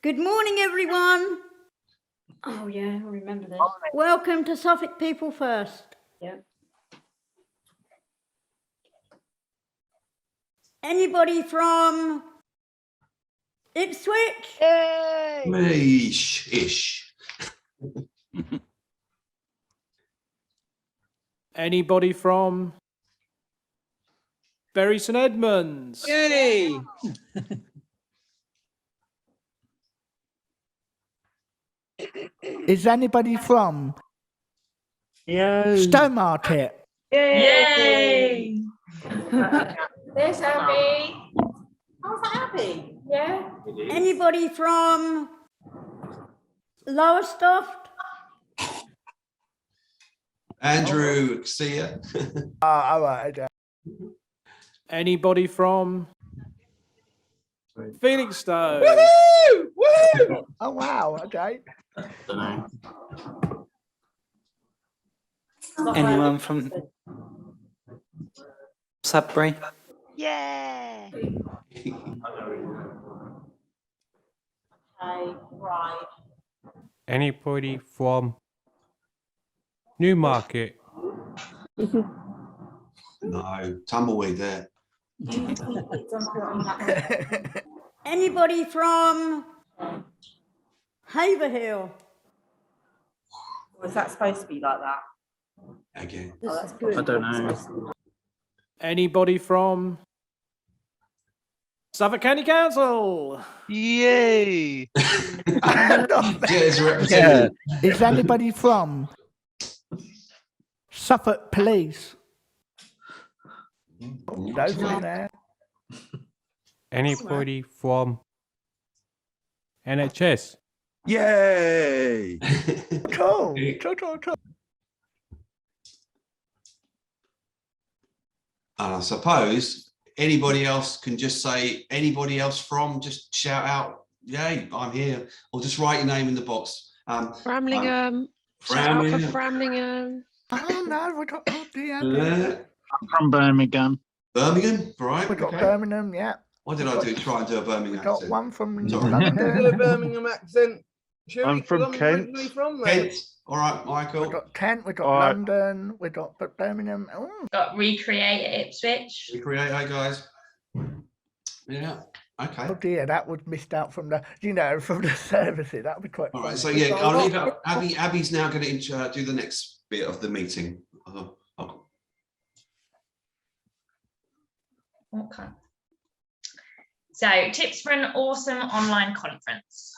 Good morning, everyone. Oh yeah, I remember this. Welcome to Suffolk People First. Yeah. Anybody from Ipswich? Yay! Me-ish. Anybody from Bury St Edmunds? Yay! Is anybody from Stonemarket? Yay! There's Abby. How's that, Abby? Yeah. Anybody from Lowestoft? Andrew, see ya. All right. Anybody from Felixstowe? Woo! Woo! Oh, wow. Okay. Anyone from Sudbury? Yeah! Okay, right. Anybody from Newmarket? No, tumbleweed there. Anybody from Haverhill? Was that supposed to be like that? Again. Oh, that's good. I don't know. Anybody from Suffolk County Council? Yay! There's a representative. Is anybody from Suffolk Police? Those in there. Anybody from NHS? Yay! Cool. Cool. And I suppose anybody else can just say, anybody else from, just shout out, yay, I'm here. Or just write your name in the box. Framlingham. Shout out for Framlingham. Oh, no, we got I'm from Birmingham. Birmingham, right? We got Okay. Birmingham, yeah. What did I do? Try and do a Birmingham We got accent. one from Sorry. London. Do a Birmingham accent. Sure, I'm from Kent. originally from there. Kent. All right, We Michael. got Kent, we got All right. London, we got Birmingham. Oh, Got recreate at Ipswich. Recreate, hey guys. Yeah. Okay. oh dear, that was missed out from the, from the services. That would be quite All right. funny. So yeah, I'll leave it. Abby's now going to do the next bit of the meeting. Okay. So tips for an awesome online conference.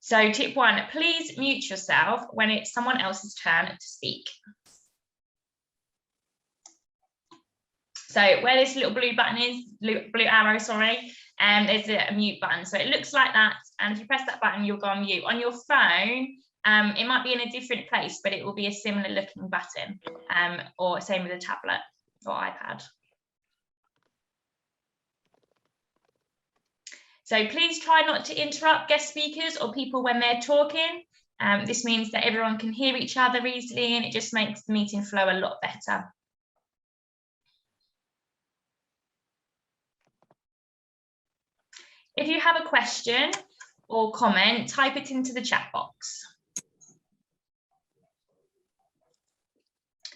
So tip 1, please mute yourself when it's someone else's turn to speak. So where this little blue button is, blue arrow, sorry, there's a mute button. So it looks like that. And if you press that button, you'll go on mute. On your phone, it might be in a different place, but it will be a similar looking button, or same with a tablet or iPad. So please try not to interrupt guest speakers or people when they're talking. This means that everyone can hear each other easily, and it just makes the meeting flow a lot better. If you have a question or comment, type it into the chat box.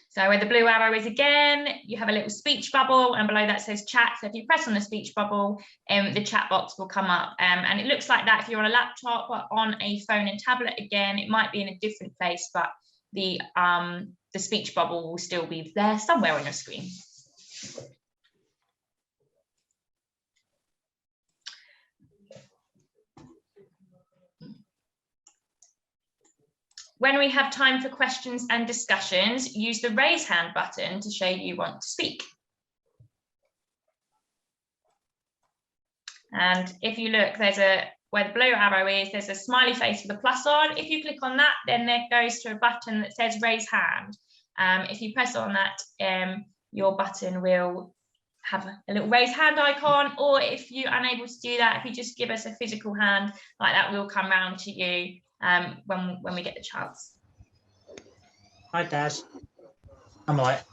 So where the blue arrow is again, you have a little speech bubble, and below that says chat. So if you press on the speech bubble, the chat box will come up. And it looks like that if you're on a laptop or on a phone and tablet again, it might be in a different place, but the speech bubble will still be there somewhere on your screen. When we have time for questions and discussions, use the raise hand button to show you want to speak. And if you look, there's where the blue arrow is, there's a smiley face with a plus on. If you click on that, then it goes to a button that says raise hand. If you press on that, your button will have a little raise hand icon, or if you're unable to do that, if you just give us a physical hand like that, we'll come round to you when we get the chance. Hi, Dad. I'm all right.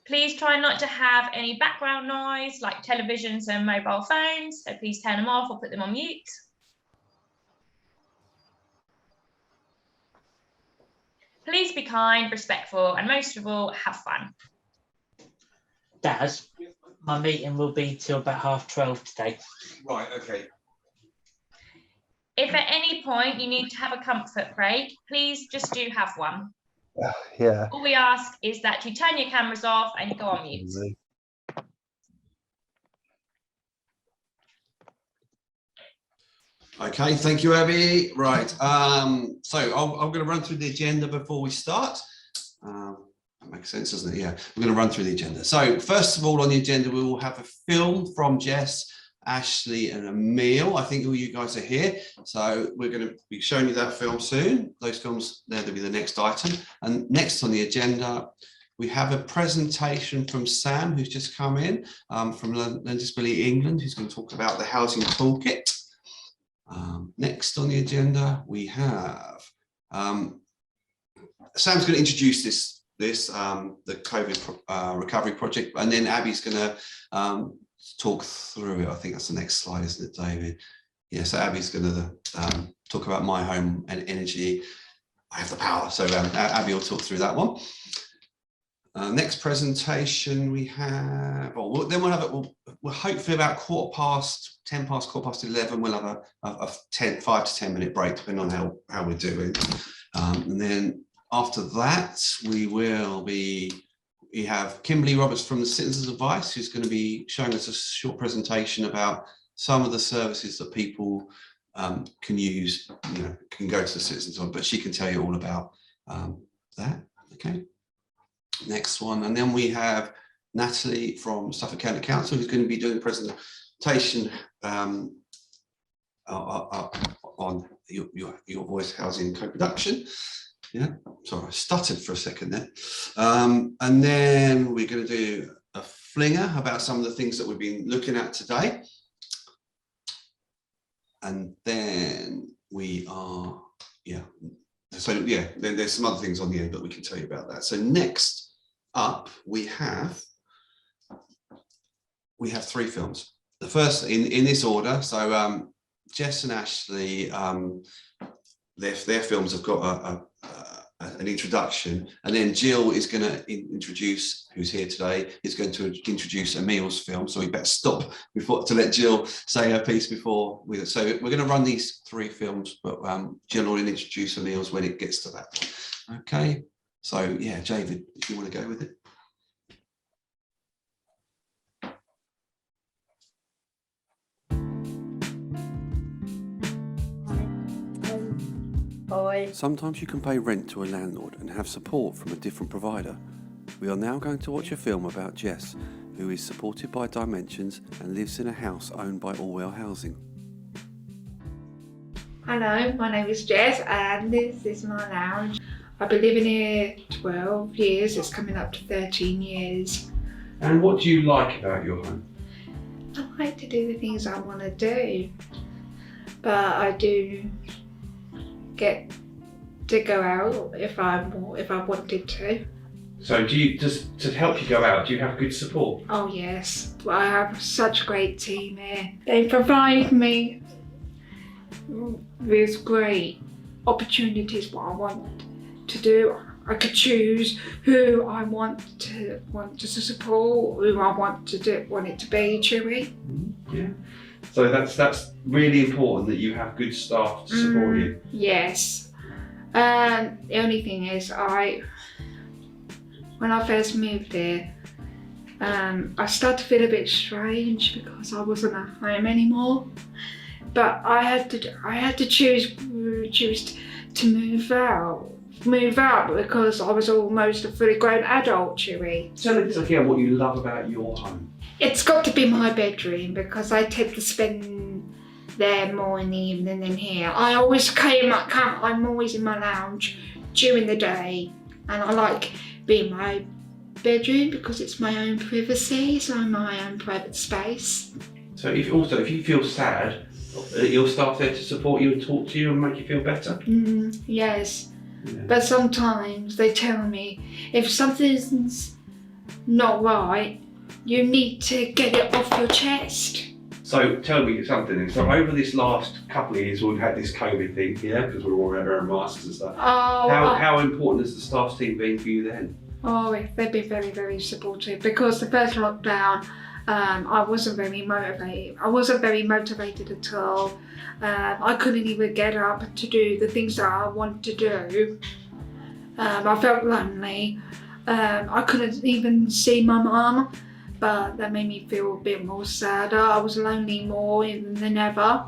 Please try not to have any background noise like televisions and mobile phones, so please turn them off or put them on mute. Please be kind, respectful, and most of all, have fun. Dad, my meeting will be till about 12:30 today. Right, okay. If at any point you need to have a comfort break, please just do have one. Yeah. All we ask is that you turn your cameras off and you go on mute. Okay, thank you, Abby. Right, so I'm going to run through the agenda before we start. That makes sense, doesn't it? Yeah, we're going to run through the agenda. So first of all, on the agenda, we will have a film from Jess, Ashley and Emil. I think all you guys are here. So we're going to be showing you that film soon. Those films, they'll be the next item. And next on the agenda, we have a presentation from Sam, who's just come in from Learning Disability England, who's going to talk about the housing toolkit. Next on the agenda, we have Sam's going to introduce the COVID recovery project, and then Abby's going to talk through it. I think that's the next slide, isn't it, David? Yeah, so Abby's going to talk about My Home and Energy. I have the power. So Abby will talk through that one. Next presentation we have, then we'll have it, we'll hopefully about 11, we'll have a 5 to 10 minute break, depending on how we're doing. And then after that, we have Kimberly Roberts from the Citizens Advice, who's going to be showing us a short presentation about some of the services that people can use, can go to the Citizens Advice, but she can tell you all about that, okay? Next one, and then we have Natalie from Suffolk County Council, who's going to be doing a presentation on your voice housing co-production. Yeah, sorry, I stuttered for a second there. And then we're going to do a flinger about some of the things that we've been looking at today. And then we are, then there's some other things on the end, but we can tell you about that. So next up, we have 3 films. The first in this order. So Jess and Ashley, their films have got an introduction, and then Jill is going to introduce, who's here today, is going to introduce Emil's film. So we better stop to let Jill say her piece before we. So we're going to run these 3 films, but Jill will introduce Emil's when it gets to that. Okay. So yeah, David, if you want to go with it. Boy. Sometimes you can pay rent to a landlord and have support from a different provider. We are now going to watch a film about Jess, who is supported by Dimensions and lives in a house owned by Allwell Housing. Hello, my name is Jess and this is my lounge. I've been living here 12 years, it's coming up to 13 years. And what do you like about your home? I like to do the things I want to do, but I do get to go out if I wanted to. So just to help you go out, do you have good support? Oh yes, I have such a great team here. They provide me with great opportunities what I want to do. I could choose who I want to support, who I want it to be, Chewy. Yeah. So that's really important that you have good staff to support you. Yes. The only thing is, when I first moved here, I started to feel a bit strange because I wasn't at home anymore. But I had to choose to move out because I was almost a fully grown adult, Chewy. Tell us again what you love about your home. It's got to be my bedroom because I tend to spend there more in the evening than here. I'm always in my lounge during the day, and I like being in my bedroom because it's my own privacy, so my own private space. So if you feel sad, your staff there to support you and talk to you and make you feel better? Yes. Yeah. But sometimes they tell me if something's not right, you need to get it off your chest. So tell me something. So over this last couple of years, we've had this COVID thing, yeah, because we're all wearing masks and stuff. Oh, How important has the staff team been for you then? oh, they've been very, very supportive, because the first lockdown, I wasn't very motivated. I wasn't very motivated at all. I couldn't even get up to do the things that I wanted to do. I felt lonely. I couldn't even see my mum, but that made me feel a bit more sadder. I was lonely more even than ever.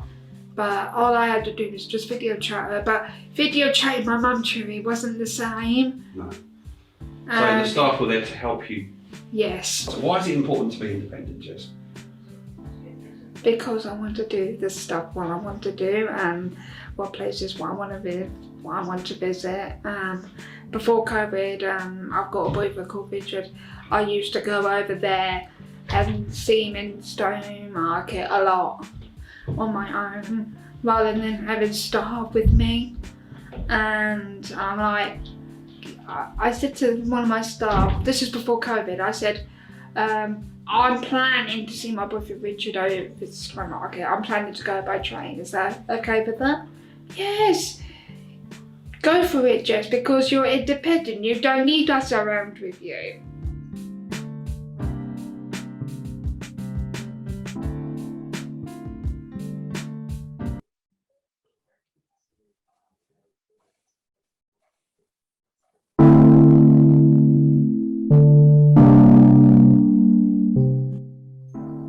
But all I had to do was just video chat her. But video chatting my mum to me wasn't the same. No. So the staff were there to help you. Yes. So why is it important to be independent, Jess? Because I want to do the stuff what I want to do, and what places what I want to visit. Before COVID, I've got a boyfriend called Richard. I used to go over there and see him in Stowmarket a lot on my own, rather than having staff with me. And I'm like, I said to one of my staff, this is before COVID, I said, I'm planning to see my boyfriend Richard over at Stowmarket. I'm planning to go by train. Is that okay with that? Yes. Go for it, Jess, because you're independent. You don't need us around with you.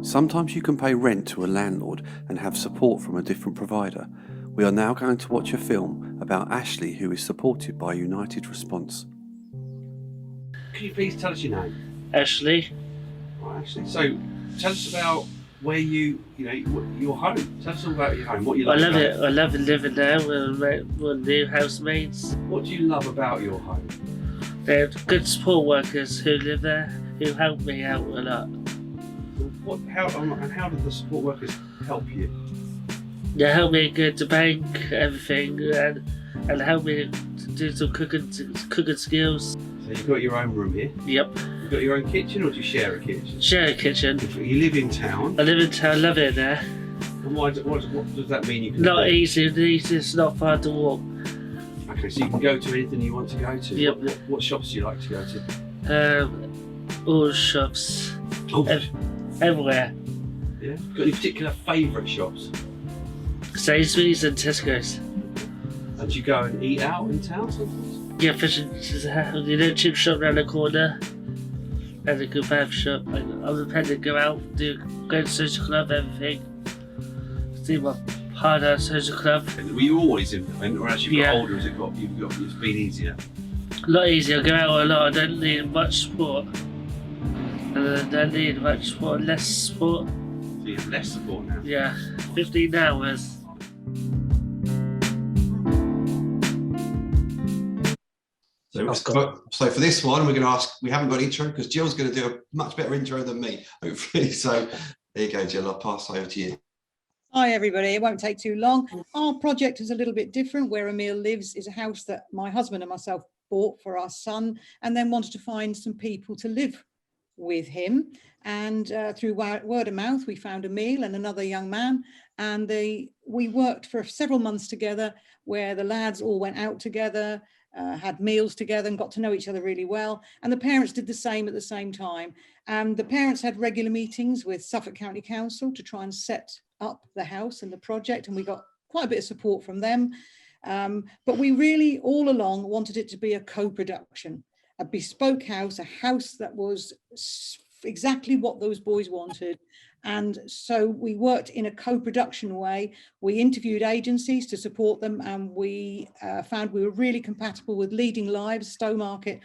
Sometimes you can pay rent to a landlord and have support from a different provider. We are now going to watch a film about Ashley, who is supported by United Response. Can you please tell us your name? Ashley. Right, Ashley. So tell us about where your home. Tell us all about your home. What you love. I love it. I love living there with new housemates. What do you love about your home? They're good support workers who live there, who help me out a lot. How did the support workers help you? They help me go to bank, everything, and help me to do some cooking skills. So you've got your own room here? Yep. You've got your own kitchen, or do you share a kitchen? Share a kitchen. You live in town? I live in town, love it there. And what does that mean? You can Not easy, it's not far to walk. Okay, so you can go to anything you want to go to? Yep. What shops do you like to go to? All shops. Oh. Everywhere. Yeah. Got any particular favourite shops? Sainsbury's and Tesco's. And do you go and eat out in town sometimes? Yeah, fish and chip shop around the corner. And a kebab shop. I'm independent, go out, go to social club, everything. See my partner social club. Were you always independent, or as you've got older, it's been easier? A lot easier, go out a lot, I don't need much support. And I don't need much support, less support. So you have less support now? Yeah, 15 hours. So for this one, we're going to ask, we haven't got an intro because Jill's going to do a much better intro than me, hopefully. So there you go, Jill, I'll pass over to you. Hi everybody, it won't take too long. Our project is a little bit different. Where Emil lives is a house that my husband and myself bought for our son, and then wanted to find some people to live with him. And through word of mouth, we found Emil and another young man, and we worked for several months together, where the lads all went out together, had meals together and got to know each other really well. And the parents did the same at the same time. And the parents had regular meetings with Suffolk County Council to try and set up the house and the project. And we got quite a bit of support from them. But we really all along wanted it to be a co-production, a bespoke house, a house that was exactly what those boys wanted. And so we worked in a co-production way. We interviewed agencies to support them, and we found we were really compatible with Leading Lives, Stowmarket,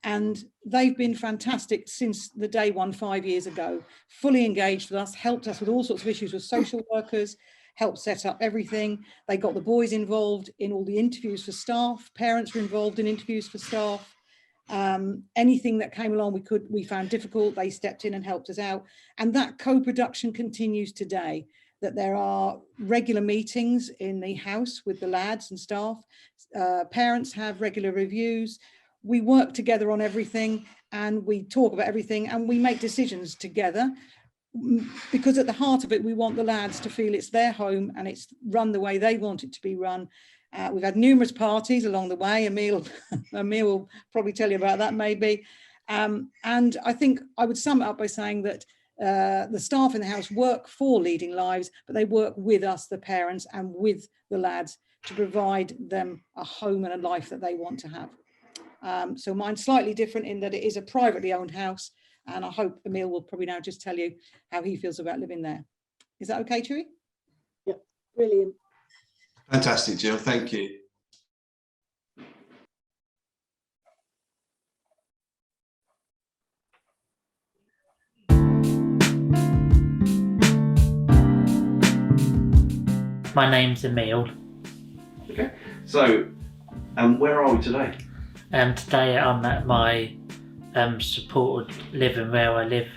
and they've been fantastic since the day one 5 years ago, fully engaged with us, helped us with all sorts of issues with social workers, helped set up everything. They got the boys involved in all the interviews for staff, parents were involved in interviews for staff. Anything that came along we found difficult, they stepped in and helped us out. And that co-production continues today, that there are regular meetings in the house with the lads and staff. Parents have regular reviews. we work together on everything, and we talk about everything, and we make decisions together, because at the heart of it, we want the lads to feel it's their home and it's run the way they want it to be run. We've had numerous parties along the way. Emil will probably tell you about that maybe. And I think I would sum it up by saying that the staff in the house work for Leading Lives, but they work with us, the parents, and with the lads to provide them a home and a life that they want to have. So mine's slightly different in that it is a privately owned house, and I hope Emil will probably now just tell you how he feels about living there. Is that okay, Chewy? Yep, brilliant. Fantastic, Jill. Thank you. My name's Emil. Okay. So, where are we today? Today I'm at my supported living where I live.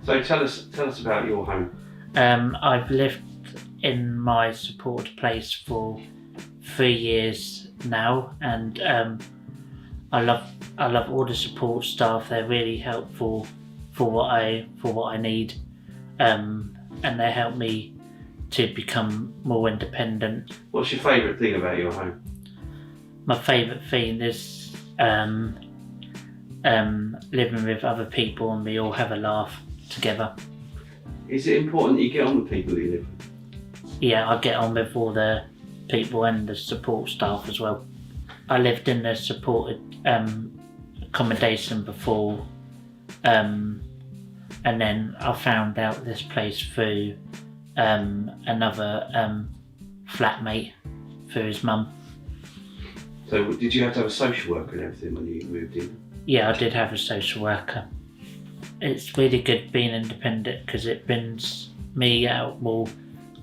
So tell us about your home. I've lived in my supported place for 3 years now, and I love all the support staff. They're really helpful for what I need, and they help me to become more independent. What's your favourite thing about your home? My favourite thing is living with other people and we all have a laugh together. Is it important that you get on with people you live with? Yeah, I get on with all the people and the support staff as well. I lived in the supported accommodation before, and then I found out this place through another flatmate, through his mum. So did you have to have a social worker and everything when you moved in? Yeah, I did have a social worker. It's really good being independent because it brings me out more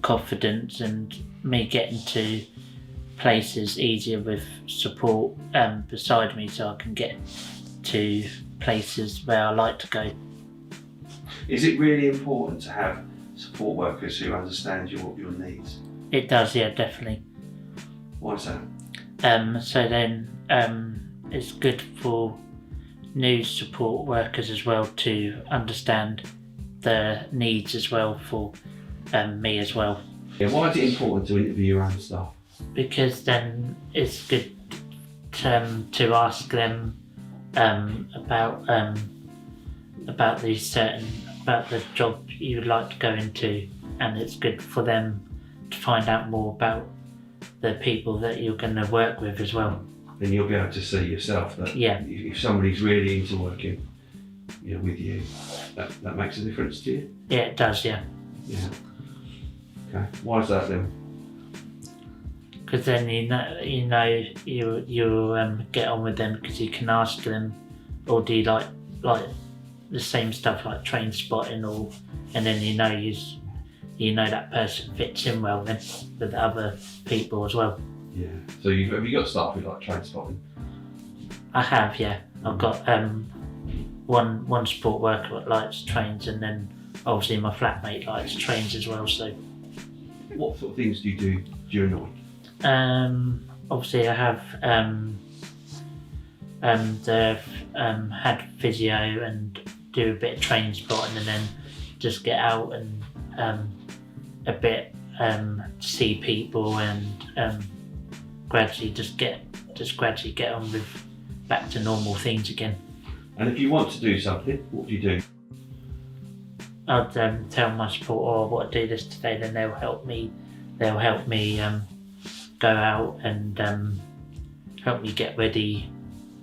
confidence and me getting to places easier with support beside me, so I can get to places where I like to go. Is it really important to have support workers who understand your needs? It does, yeah, definitely. Why is that? So then it's good for new support workers as well to understand the needs as well for me as well. Yeah, why is it important to interview your own staff? Because then it's good to ask them about the job you would like to go into, and it's good for them to find out more about the people that you're going to work with as well. Then you'll be able to see yourself that if somebody's really into working with you, that makes a difference to you? Yeah, it does, yeah. Yeah. Okay. Why is that then? Because then you get on with them because you can ask them, or do you like the same stuff like train spotting, and then you know that person fits in well then with other people as well. Yeah. So have you got staff who like train spotting? I have, yeah. I've got one support worker that likes trains, and then obviously my flatmate likes trains as well. So, what sort of things do you do during the week? Obviously I have had physio and do a bit of train spotting, and then just get out and a bit see people and gradually get on with back to normal things again. And if you want to do something, what do you do? I'd tell my support, I want to do this today, then they'll help me go out and help me get ready,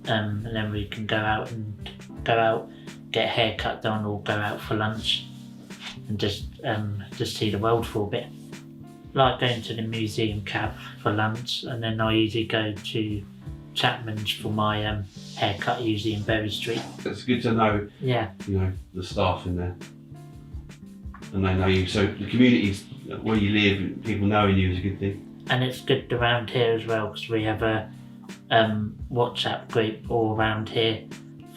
and then we can go out, get a haircut done, or go out for lunch and just see the world for a bit. Like going to the museum cab for lunch, and then I usually go to Chapman's for my haircut, usually in Berry Street. It's good to know, the staff in there, and they know you. So the communities where you live, people knowing you is a good thing. And it's good around here as well, because we have a WhatsApp group all around here.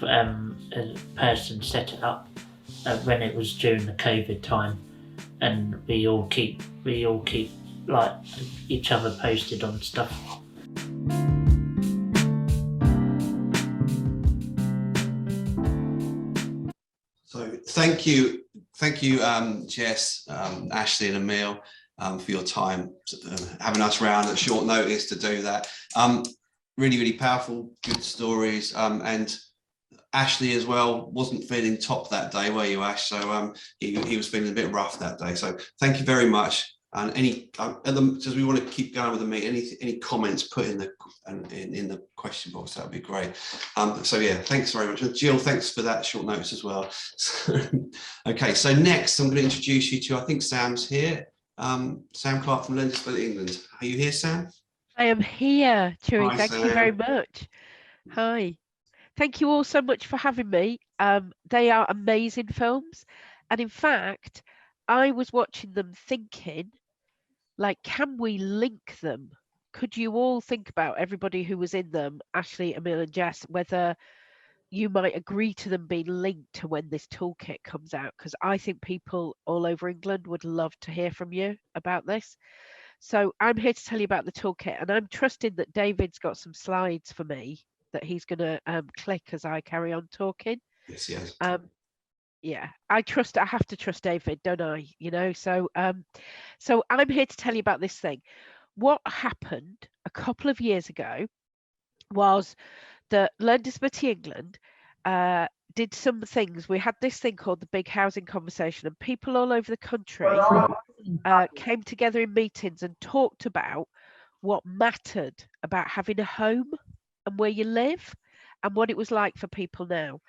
A person set it up when it was during the COVID time, and we all keep like each other posted on stuff. thank you, Jess, Ashley and Emil, for your time, having us round at short notice to do that. Really, really powerful, good stories. And Ashley as well wasn't feeling top that day, were you, Ash? So he was feeling a bit rough that day. So thank you very much. And as we want to keep going with the meeting, any comments put in the question box, that would be great. So yeah, thanks very much. And Jill, thanks for that short notice as well. Okay, so next I'm going to introduce you to, I think Sam's here. Sam Clark from Learning Disability England. Are you here, Sam? I am here, Chewy. Hi, Thank you Sam. very much. Hi. Thank you all so much for having me. They are amazing films. And in fact, I was watching them thinking, like, can we link them? Could you all think about everybody who was in them, Ashley, Emil and Jess, whether you might agree to them being linked to when this toolkit comes out? Because I think people all over England would love to hear from you about this. So I'm here to tell you about the toolkit, and I'm trusting that David's got some slides for me that he's going to click as I carry on talking. Yes, yes. Yeah, I have to trust David, don't I? You know, so so I'm here to tell you about this thing. What happened a couple of years ago was that Learning Disability England did some things. We had this thing called the Big Housing Conversation, and people all over the country came together in meetings and talked about what mattered about having a home and where you live and what it was like for people now.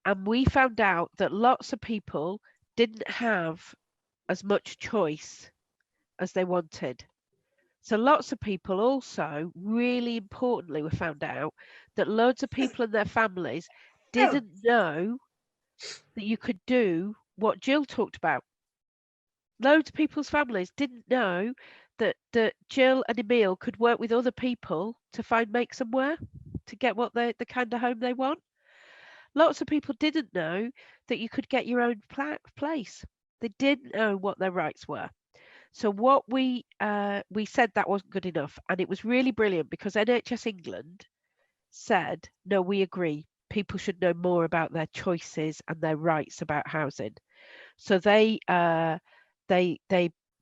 And we found out that lots of people didn't have as much choice as they wanted. So lots of people also, really importantly, we found out that loads of people and their families didn't know that you could do what Jill talked about. Loads of people's families didn't know that Jill and Emil could work with other people to make somewhere, to get the kind of home they want. Lots of people didn't know that you could get your own place. They didn't know what their rights were. So what we said that wasn't good enough, and it was really brilliant because NHS England said, no, we agree. People should know more about their choices and their rights about housing. So they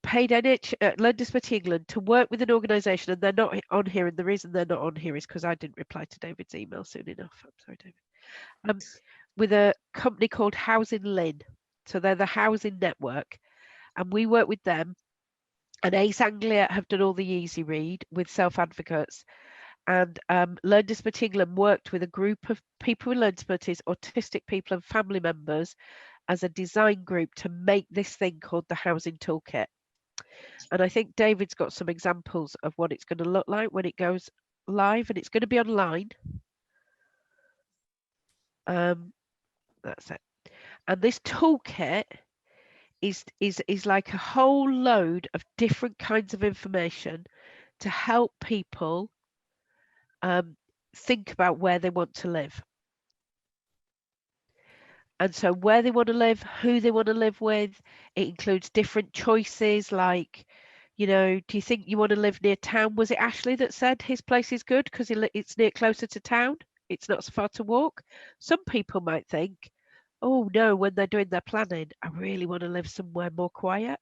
paid Learning Disability England to work with an organisation, and they're not on here. And the reason they're not on here is because I didn't reply to David's email soon enough. I'm sorry, David. With a company called Housing Lynn. So they're the housing network, and we work with them. And Ace Anglia have done all the easy read with self-advocates. And Learning Disability England worked with a group of people with learning disabilities, autistic people and family members as a design group to make this thing called the Housing Toolkit. And I think David's got some examples of what it's going to look like when it goes live, and it's going to be online. That's it. And this toolkit is like a whole load of different kinds of information to help people think about where they want to live. And so where they want to live, who they want to live with, it includes different choices like, you know, do you think you want to live near town? Was it Ashley that said his place is good because it's near closer to town? It's not so far to walk. Some people might think, oh no, when they're doing their planning, I really want to live somewhere more quiet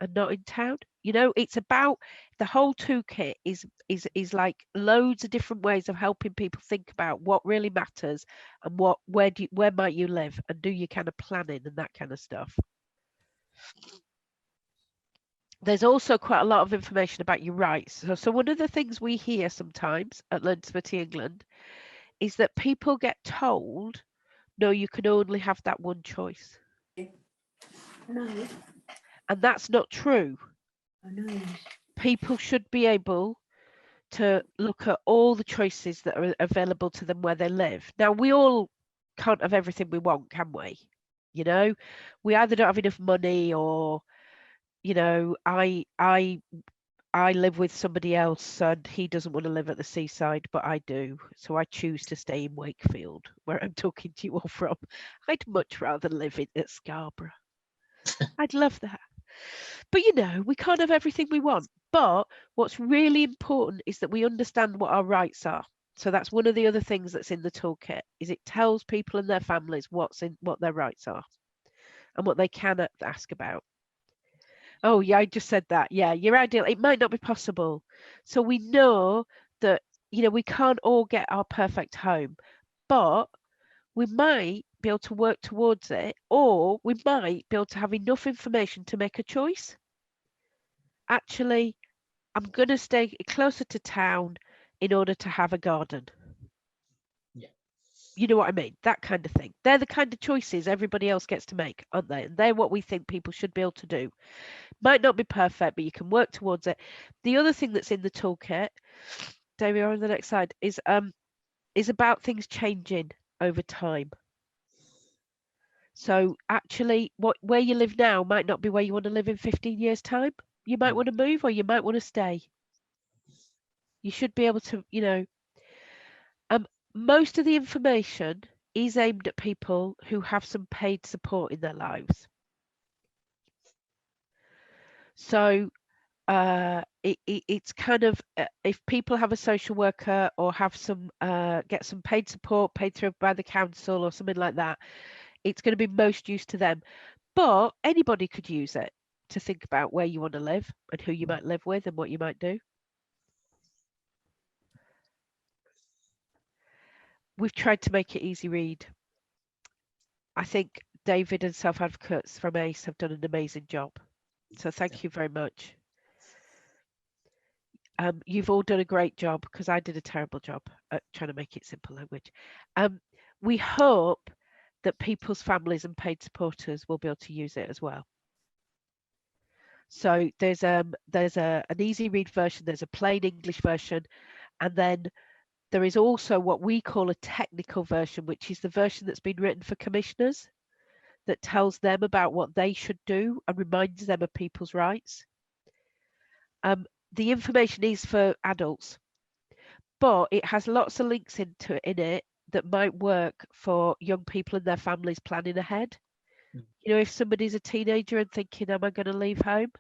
and not in town. You know, it's about the whole toolkit is like loads of different ways of helping people think about what really matters and where might you live and do your kind of planning and that kind of stuff. There's also quite a lot of information about your rights. So one of the things we hear sometimes at Learning Disability England is that people get told, no, you can only have that one choice. No. And that's not true. I know. People should be able to look at all the choices that are available to them where they live. Now, we all can't have everything we want, can we? You know, we either don't have enough money or, you know, I live with somebody else and he doesn't want to live at the seaside, but I do. So I choose to stay in Wakefield, where I'm talking to you all from. I'd much rather live at Scarborough. I'd love that. But, you know, we can't have everything we want. But what's really important is that we understand what our rights are. So that's one of the other things that's in the toolkit, is it tells people and their families what their rights are and what they can ask about. Oh yeah, I just said that. Yeah, your ideal, it might not be possible. So we know that, you know, we can't all get our perfect home, but we might be able to work towards it, or we might be able to have enough information to make a choice. Actually, I'm going to stay closer to town in order to have a garden. Yeah. You know what I mean? That kind of thing. They're the kind of choices everybody else gets to make, aren't they? And they're what we think people should be able to do. Might not be perfect, but you can work towards it. The other thing that's in the toolkit, David, on the next slide, is about things changing over time. So actually, where you live now might not be where you want to live in 15 years' time. You might want to move, or you might want to stay. You should be able to, you know, most of the information is aimed at people who have some paid support in their lives. So it's kind of, if people have a social worker or have some get some paid support paid through by the council or something like that, it's going to be most use to them. But anybody could use it to think about where you want to live and who you might live with and what you might do. We've tried to make it easy read. I think David and Self Advocates from ACE have done an amazing job. So thank you very much. You've all done a great job, because I did a terrible job at trying to make it simple language. We hope that people's families and paid supporters will be able to use it as well. So there's an easy read version, there's a plain English version, and then there is also what we call a technical version, which is the version that's been written for commissioners, that tells them about what they should do and reminds them of people's rights. The information is for adults, but it has lots of links in it that might work for young people and their families planning ahead. You know, if somebody's a teenager and thinking, am I going to leave home?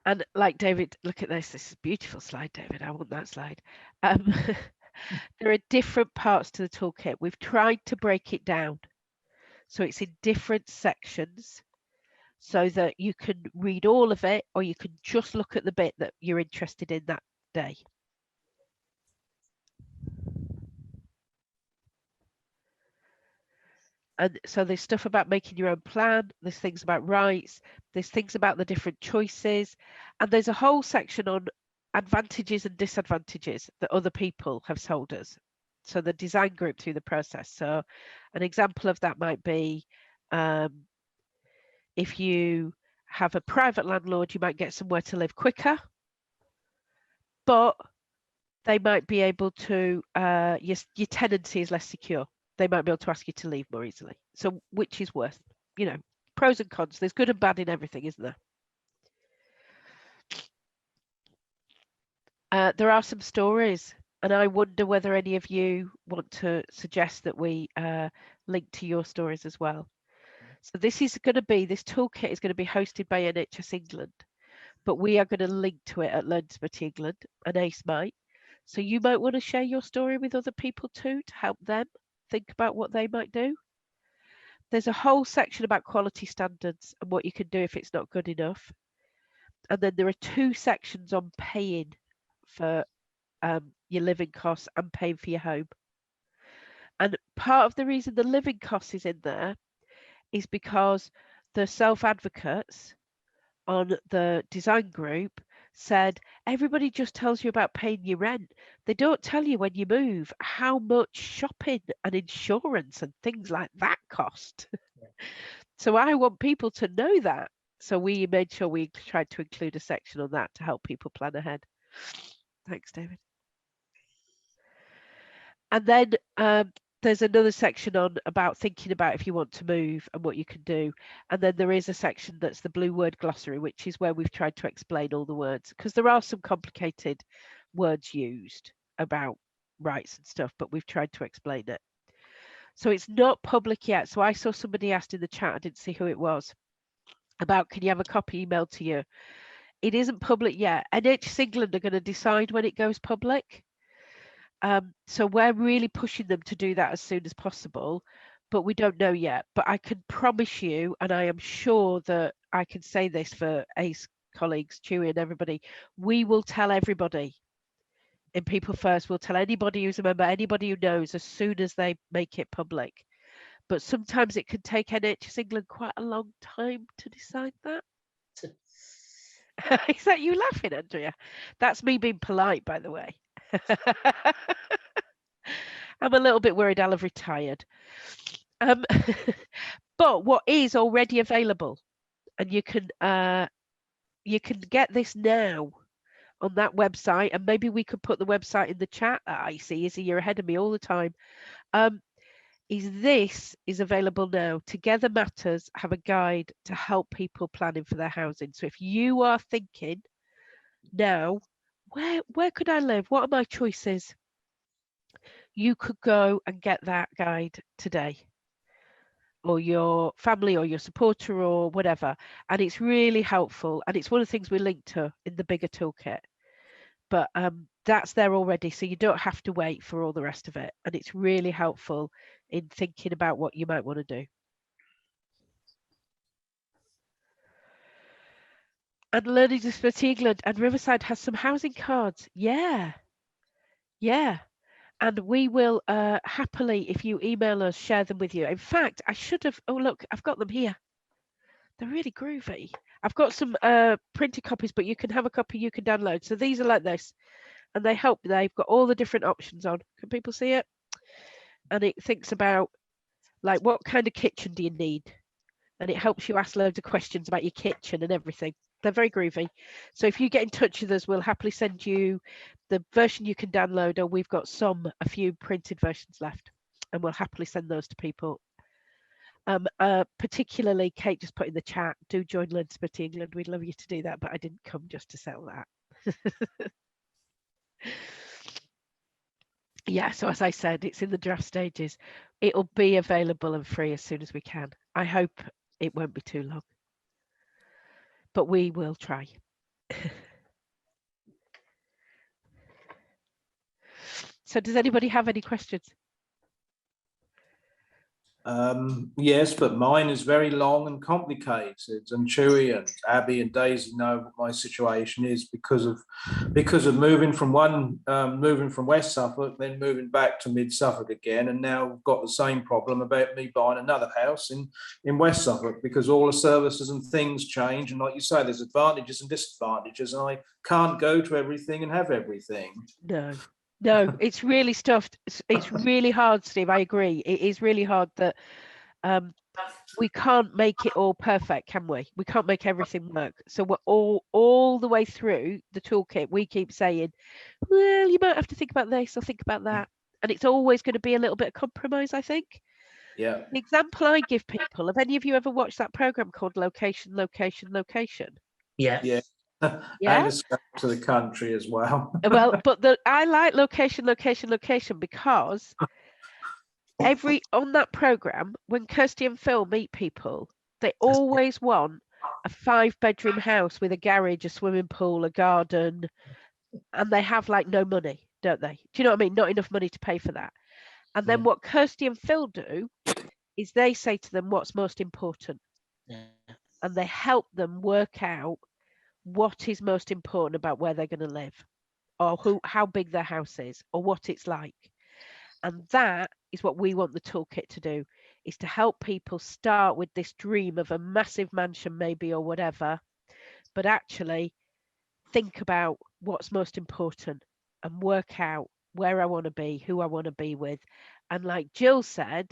And like David, look at this. This is a beautiful slide, David. I want that slide. There are different parts to the toolkit. We've tried to break it down, so it's in different sections, so that you can read all of it, or you can just look at the bit that you're interested in that day. And so there's stuff about making your own plan, there's things about rights, there's things about the different choices, and there's a whole section on advantages and disadvantages that other people have told us. So the design group through the process. So an example of that might be, if you have a private landlord, you might get somewhere to live quicker, but they might be able to, your tenancy is less secure. They might be able to ask you to leave more easily. So which is worth, you know, pros and cons. There's good and bad in everything, isn't there? There are some stories, and I wonder whether any of you want to suggest that we link to your stories as well. So this toolkit is going to be hosted by NHS England, but we are going to link to it at Learn Disability England, and ACE might. So you might want to share your story with other people too, to help them think about what they might do. There's a whole section about quality standards and what you can do if it's not good enough. And then there are 2 sections on paying for your living costs and paying for your home. And part of the reason the living cost is in there is because the self-advocates on the design group said, everybody just tells you about paying your rent. They don't tell you when you move how much shopping and insurance and things like that cost. So I want people to know that. So we made sure we tried to include a section on that to help people plan ahead. Thanks, David. And then there's another section on about thinking about if you want to move and what you can do. And then there is a section that's the blue word glossary, which is where we've tried to explain all the words, because there are some complicated words used about rights and stuff, but we've tried to explain it. So it's not public yet. So I saw somebody asked in the chat, I didn't see who it was, about can you have a copy emailed to you? it isn't public yet. NHS England are going to decide when it goes public. So we're really pushing them to do that as soon as possible, but we don't know yet. But I can promise you, and I am sure that I can say this for ACE colleagues, Chewy and everybody, we will tell everybody in People First. We'll tell anybody who's a member, anybody who knows, as soon as they make it public. But sometimes it can take NHS England quite a long time to decide that. Is that you laughing, Andrea? That's me being polite, by the way. I'm a little bit worried I'll have retired. But what is already available, and you can get this now on that website, and maybe we could put the website in the chat. I see, Izzy, you're ahead of me all the time. This is available now. Together Matters have a guide to help people planning for their housing. So if you are thinking now, where could I live? What are my choices? You could go and get that guide today, or your family or your supporter or whatever. And it's really helpful. And it's one of the things we link to in the bigger toolkit. But that's there already, so you don't have to wait for all the rest of it. And it's really helpful in thinking about what you might want to do. And Learning Disability England and Riverside has some housing cards. Yeah. And we will happily, if you email us, share them with you. In fact, I should have, oh look, I've got them here. They're really groovy. I've got some printed copies, but you can have a copy you can download. So these are like this, and they've got all the different options on. Can people see it? And it thinks about, like, what kind of kitchen do you need? And it helps you ask loads of questions about your kitchen and everything. They're very groovy. So if you get in touch with us, we'll happily send you the version you can download, or we've got a few printed versions left, and we'll happily send those to people. Particularly, Kate just put in the chat, do join Learn Disability England. We'd love you to do that, but I didn't come just to sell that. Yeah, so as I said, it's in the draft stages. It'll be available and free as soon as we can. I hope it won't be too long, but we will try. So does anybody have any questions? Yes, but mine is very long and complicated, and Chewy and Abby and Daisy know what my situation is because of moving from West Suffolk, then moving back to Mid Suffolk again, and now I've got the same problem about me buying another house in West Suffolk, because all the services and things change, and like you say, there's advantages and disadvantages, and I can't go to everything and have everything. No, it's really stuffed. It's really hard, Steve. I agree. It is really hard that we can't make it all perfect, can we? We can't make everything work. So we're all the way through the toolkit. We keep saying, well, you might have to think about this or think about that. And it's always going to be a little bit of compromise, I think. Yeah. The example I give people, have any of you ever watched that program called Location, Location, Location? Yeah. Yeah. And escape to the country as well. Well, but I like Location, Location, Location because on that program, when Kirsty and Phil meet people, they always want a 5-bedroom house with a garage, a swimming pool, a garden, and they have like no money, don't they? Do you know what I mean? Not enough money to pay for that. And then what Kirsty and Phil do is they say to them what's most important, and they help them work out what is most important about where they're going to live, or how big their house is, or what it's like. And that is what we want the toolkit to do, is to help people start with this dream of a massive mansion maybe, or whatever, but actually think about what's most important and work out where I want to be, who I want to be with. And like Jill said,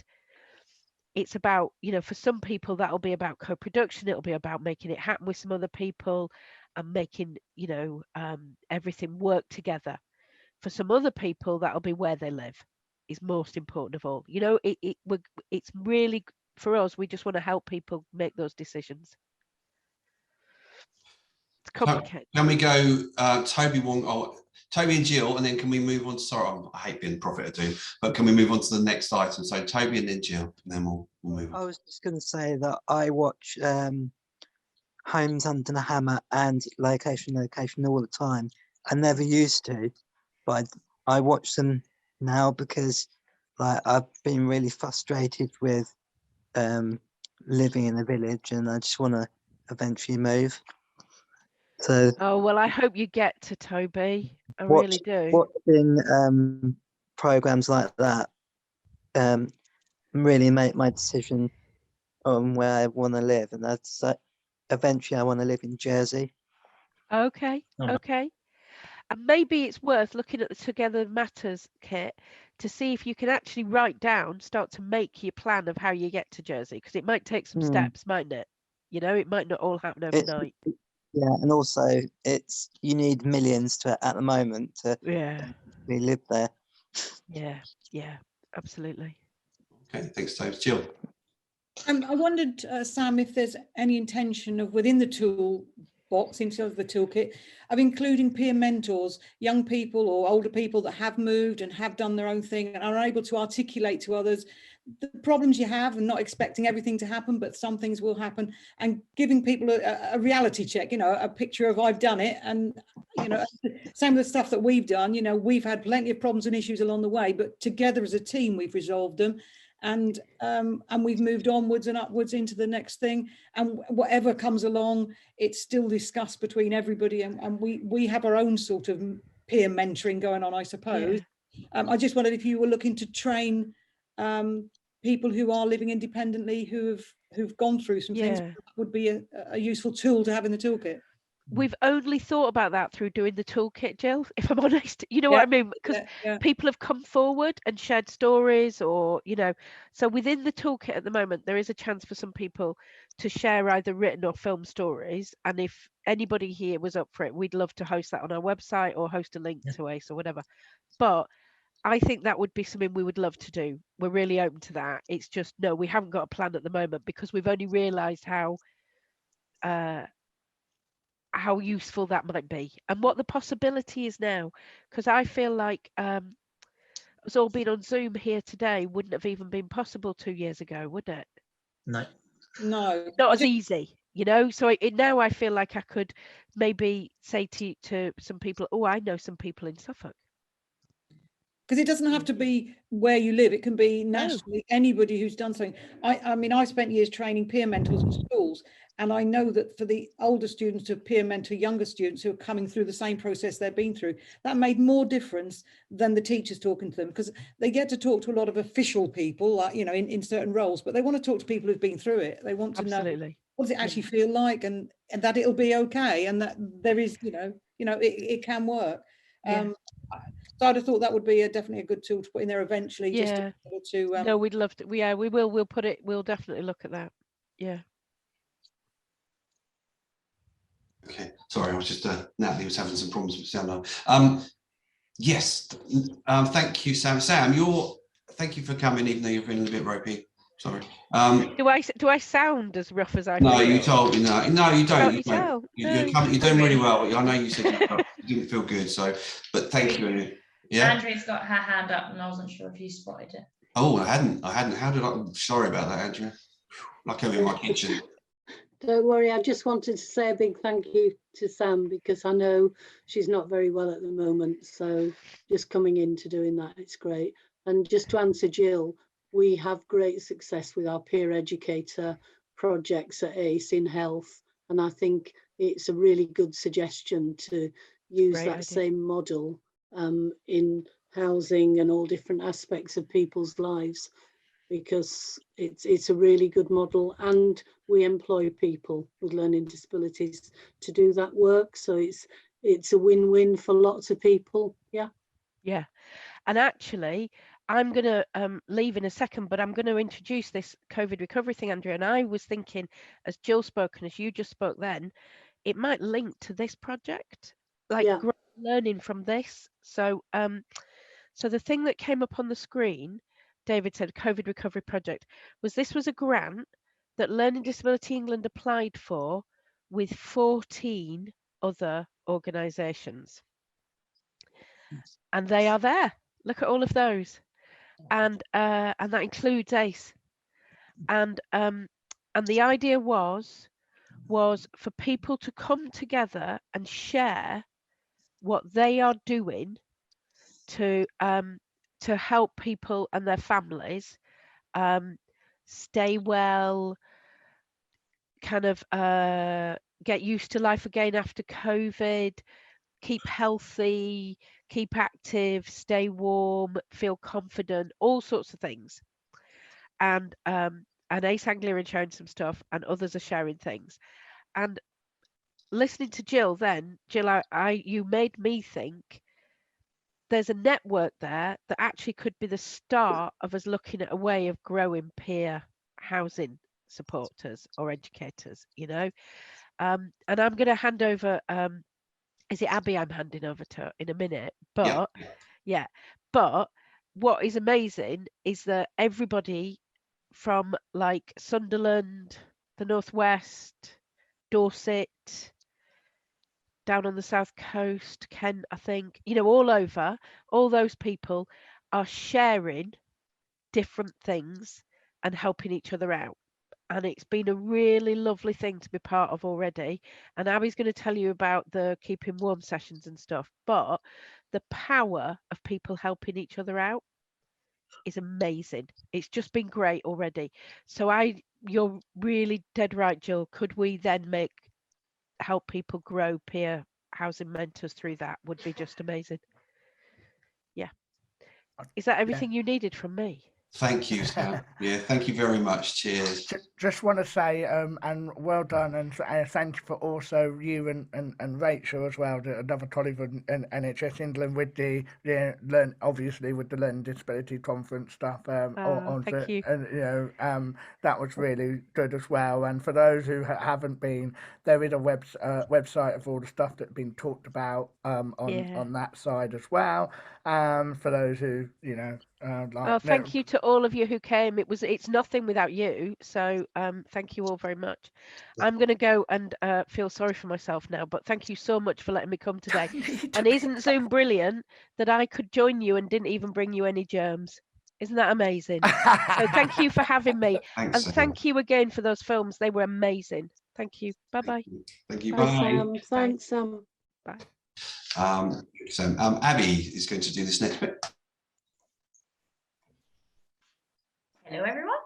it's about, for some people that'll be about co-production, it'll be about making it happen with some other people and making, everything work together. For some other people, that'll be where they live is most important of all. It's really, for us, we just want to help people make those decisions. It's complicated. Can we go Toby and Jill, and then can we move on? Sorry, I hate being the prophet of doom, but can we move on to the next item? So Toby and then Jill, and then we'll move on. I was just going to say that I watch homes under the hammer and location all the time. I never used to, but I watch them now because like I've been really frustrated with living in a village, and I just want to eventually move. So Oh, well, I hope you get to Toby. I really do. watching programs like that really make my decision on where I want to live, and that's eventually I want to live in Jersey. Okay, okay. And maybe it's worth looking at the Together Matters kit to see if you can actually write down, start to make your plan of how you get to Jersey, because it might take some steps, mightn't it? You know, it might not all happen overnight. Yeah, and also you need millions at the moment to actually live there. Yeah, absolutely. Okay, thanks, Toby. Jill. I wondered, Sam, if there's any intention of within the toolbox, instead of the toolkit, of including peer mentors, young people or older people that have moved and have done their own thing and are able to articulate to others the problems you have, and not expecting everything to happen, but some things will happen, and giving people a reality check, you know, a picture of I've done it. And, you know, same with the stuff that we've done, you know, we've had plenty of problems and issues along the way, but together as a team, we've resolved them. And we've moved onwards and upwards into the next thing, and whatever comes along, it's still discussed between everybody, and we have our own sort of peer mentoring going on, I suppose. I just wondered if you were looking to train people who are living independently, who've gone through some things. That would be a useful tool to have in the toolkit. We've only thought about that through doing the toolkit, Jill, if I'm honest. You know what I mean? Because people have come forward and shared stories, or, you know, so within the toolkit at the moment, there is a chance for some people to share either written or film stories. And if anybody here was up for it, we'd love to host that on our website or host a link to ACE or whatever. But I think that would be something we would love to do. We're really open to that. It's just, no, we haven't got a plan at the moment, because we've only realised how useful that might be and what the possibility is now. Because I feel like us all being on Zoom here today wouldn't have even been possible 2 years ago, would it? No. Not as easy, you know. So now I feel like I could maybe say to some people, oh, I know some people in Suffolk. Because it doesn't have to be where you live. It can be nationally, anybody who's done something. I mean, I spent years training peer mentors in schools, and I know that for the older students to peer mentor younger students who are coming through the same process they've been through, that made more difference than the teachers talking to them, because they get to talk to a lot of official people, like, you know, in certain roles, but they want to talk to people who've been through it. They want to know, what does it actually feel like, and that it'll be okay, and that there is, you know, it can work. So I'd have thought that would be definitely a good tool to put in there eventually. Just to no, we'd love to. We will. We'll put it. We'll definitely look at that. Yeah. Okay, sorry, I was just Natalie was having some problems with sound. Yes, thank you, Sam. Sam, thank you for coming, even though you're feeling a bit ropey. Sorry. Do I sound as rough as I? No, feel? you told me no. No, you don't. You don't. You're doing really well. I know you said you didn't feel good, so but thank you. Yeah. Andrea's got her hand up, and I wasn't sure if you spotted it. Oh, I hadn't. How did I? Sorry about that, Andrea. Like I'm in my kitchen. Don't worry, I just wanted to say a big thank you to Sam, because I know she's not very well at the moment. So just coming into doing that, it's great. And just to answer Jill, we have great success with our peer educator projects at ACE in health. And I think it's a really good suggestion to use that same model in housing and all different aspects of people's lives, because it's a really good model, and we employ people with learning disabilities to do that work, so it's a win-win for lots of people. Yeah, and actually I'm going to leave in a second, but I'm going to introduce this COVID recovery thing, Andrea. And I was thinking, as Jill spoke and as you just spoke then, it might link to this project, like learning from this. So so the thing that came up on the screen, David said, COVID recovery project, was a grant that Learning Disability England applied for with 14 other organisations. And they are there. Look at all of those. And that includes ACE. And the idea was, was for people to come together and share what they are doing to help people and their families stay well, kind of get used to life again after COVID, keep healthy, keep active, stay warm, feel confident, all sorts of things. And Ace Anglia is sharing some stuff, and others are sharing things. And listening to Jill, you made me think there's a network there that actually could be the start of us looking at a way of growing peer housing supporters or educators, you know. And I'm going to hand over. Is it Abby I'm handing over to in a minute? But but what is amazing is that everybody from like Sunderland, the Northwest, Dorset, down on the South Coast, Kent, I think, you know, all over, all those people are sharing different things and helping each other out. And it's been a really lovely thing to be part of already. And Abby's going to tell you about the keeping warm sessions and stuff, but the power of people helping each other out is amazing. It's just been great already. So you're really dead right, Jill. Could we then help people grow peer housing mentors through that? Would be just amazing. Yeah. Is that everything you needed from me? Thank you, Sam. Yeah, thank you very much. Cheers. Just want to say, and well done, and thank you for also you and Rachel as well, another colleague in NHS England with the obviously with the Learning Disability Conference stuff. Thank you. And you know, that was really good as well. And for those who haven't been, there is a website of all the stuff that's been talked about on that side as well. For those who thank you to all of you who came. It's nothing without you. So thank you all very much. I'm going to go and feel sorry for myself now, but thank you so much for letting me come today. And isn't Zoom brilliant that I could join you and didn't even bring you any germs? Isn't that amazing? So thank you for having me. Thanks, and thank you again for those films. They were amazing. Thank you. Bye-bye. Thank you. Bye, Bye. Sam. Thanks, Sam. Bye. So Abby is going to do this next bit. Hello, everyone.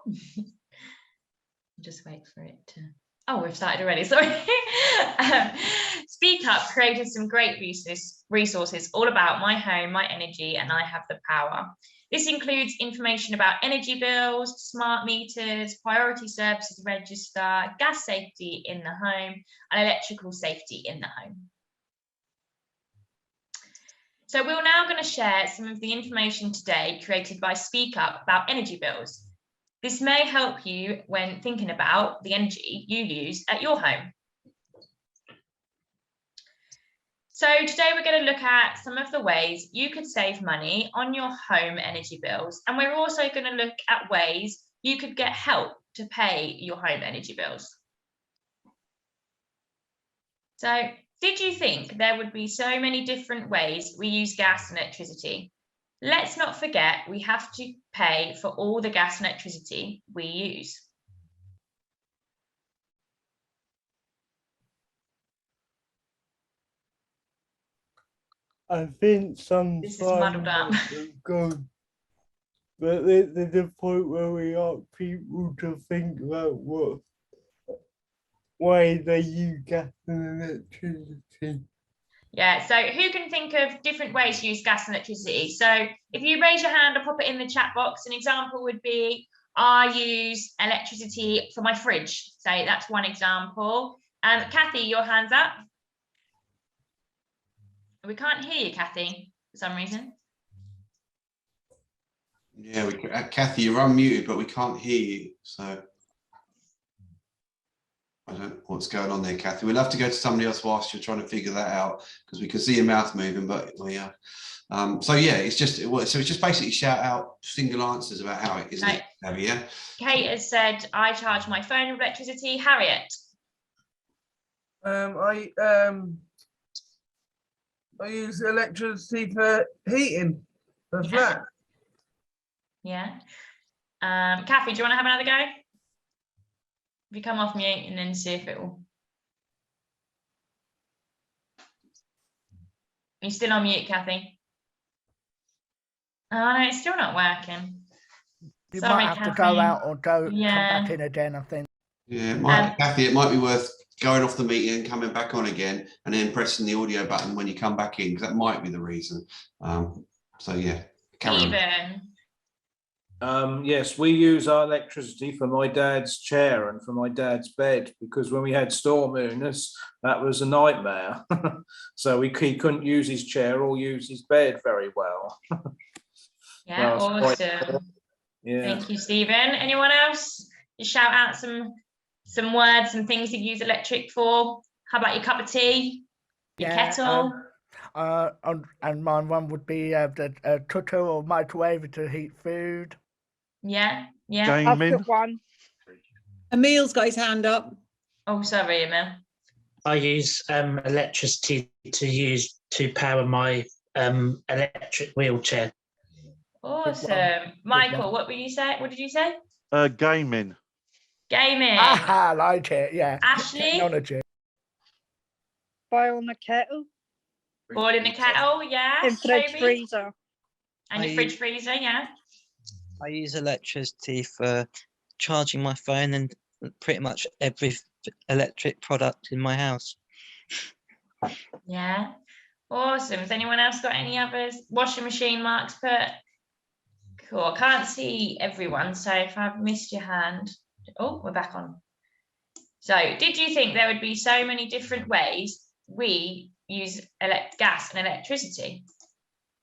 Just wait for it to... Oh, we've started already, sorry. Speak Up created some great resources all about my home, my energy, and I have the power. This includes information about energy bills, smart meters, priority services register, gas safety in the home, and electrical safety in the home. So we're now going to share some of the information today created by Speak Up about energy bills. This may help you when thinking about the energy you use at your home. So today we're going to look at some of the ways you could save money on your home energy bills. And we're also going to look at ways you could get help to pay your home energy bills. So did you think there would be so many different ways we use gas and electricity? Let's not forget we have to pay for all the gas and electricity we use. I think some this is muddled up. Gone, but there's a point where we ask people to think about what way they use gas and electricity. Yeah, so who can think of different ways to use gas and electricity? So if you raise your hand or pop it in the chat box, an example would be, I use electricity for my fridge. So that's one example. Kathy, your hand's up. We can't hear you, Kathy, for some reason. Yeah, Kathy, you're unmuted, but we can't hear you. So I don't know what's going on there, Kathy. We'll have to go to somebody else whilst you're trying to figure that out, because we can see your mouth moving, but we are. So yeah, it's just basically shout out single answers about how it, isn't it, Abby? Yeah. Kate has said, I charge my phone with electricity. Harriet. I use electricity for heating the flat. Yeah. Kathy, do you want to have another go? If you come off mute and then see if it will You're still on mute, Kathy. Oh no, it's still not working. You Sorry, might have to Kathy. go out or come Yeah. back in again, I think. Yeah, Kathy, it might be worth going off the meeting and coming back on again and then pressing the audio button when you come back in, because that might be the reason. So yeah, carry on. Stephen. Yes, we use our electricity for my dad's chair and for my dad's bed, because when we had storm Eunice, that was a nightmare. So he couldn't use his chair or use his bed very well. Yeah, So I was quite- awesome. yeah. Thank you, Stephen. Anyone else? Just shout out some words and things you use electric for. How about your cup of tea? Your kettle? And my one would be the tutu or microwave to heat food. Yeah, yeah. I've got one. Emil's got his hand up. Oh, sorry, Emil. I use electricity to power my electric wheelchair. Awesome. Michael, what were you say? What did you say? Gaming. Gaming. Aha, I like it, yeah. Ashley? Technology. Boil in the kettle. Boil in the kettle, yeah. In fridge Toby? freezer. And your fridge freezer, yeah. I use electricity for charging my phone and pretty much every electric product in my house. Yeah. Awesome. Has anyone else got any others? Washing machine, Mark's put. Cool. I can't see everyone, so if I've missed your hand. Oh, we're back on. So, did you think there would be so many different ways we use gas and electricity?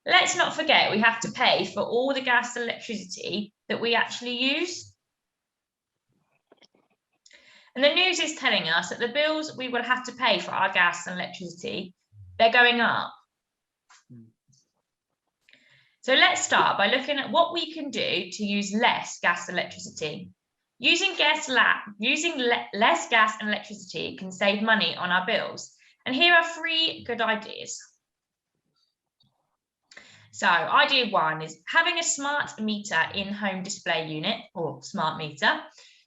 Let's not forget we have to pay for all the gas and electricity that we actually use. And the news is telling us that the bills we will have to pay for our gas and electricity, they're going up. So let's start by looking at what we can do to use less gas and electricity. Using less gas and electricity can save money on our bills. And here are 3 good ideas. So idea 1 is having a smart meter in-home display unit, or smart meter,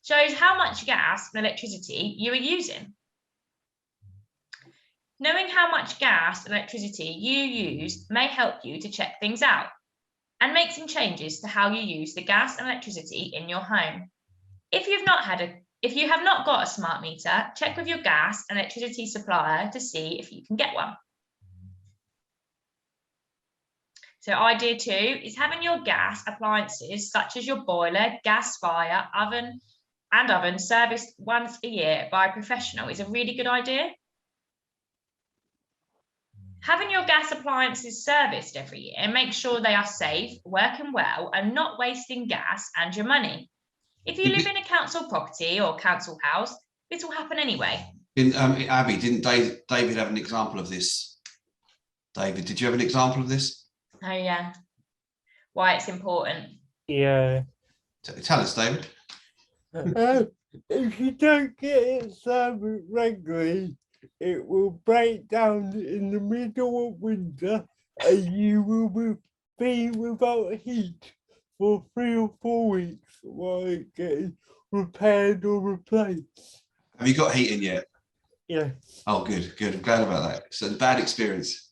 shows how much gas and electricity you are using. Knowing how much gas and electricity you use may help you to check things out and make some changes to how you use the gas and electricity in your home. If you have not got a smart meter, check with your gas and electricity supplier to see if you can get one. So idea 2 is having your gas appliances such as your boiler, gas fire, oven serviced once a year by a professional is a really good idea. Having your gas appliances serviced every year, make sure they are safe, working well, and not wasting gas and your money. If you live in a council property or council house, this will happen anyway. Abby, didn't David have an example of this? David, did you have an example of this? Oh yeah. Why it's important. Yeah. Tell us, David. If you don't get it serviced regularly, it will break down in the middle of winter and you will be without heat for 3 or 4 weeks while it gets repaired or replaced. Have you got heating yet? Yeah. Oh, good. I'm glad about that. It's a bad experience.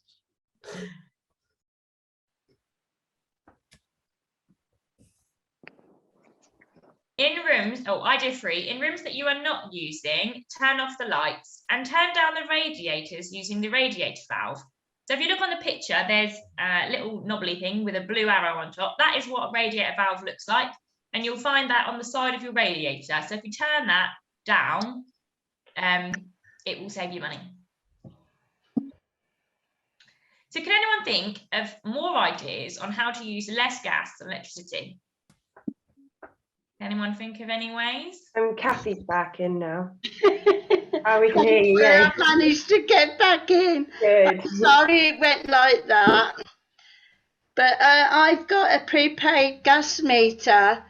Idea 3, in rooms that you are not using, turn off the lights and turn down the radiators using the radiator valve. So if you look on the picture, there's a little knobbly thing with a blue arrow on top. That is what a radiator valve looks like. And you'll find that on the side of your radiator. So if you turn that down, it will save you money. So can anyone think of more ideas on how to use less gas and electricity? Anyone think of any ways? Kathy's back in now. Oh, we can hear you. Yeah. I managed to get back in. Good. Sorry it went like that. But I've got a prepaid gas meter,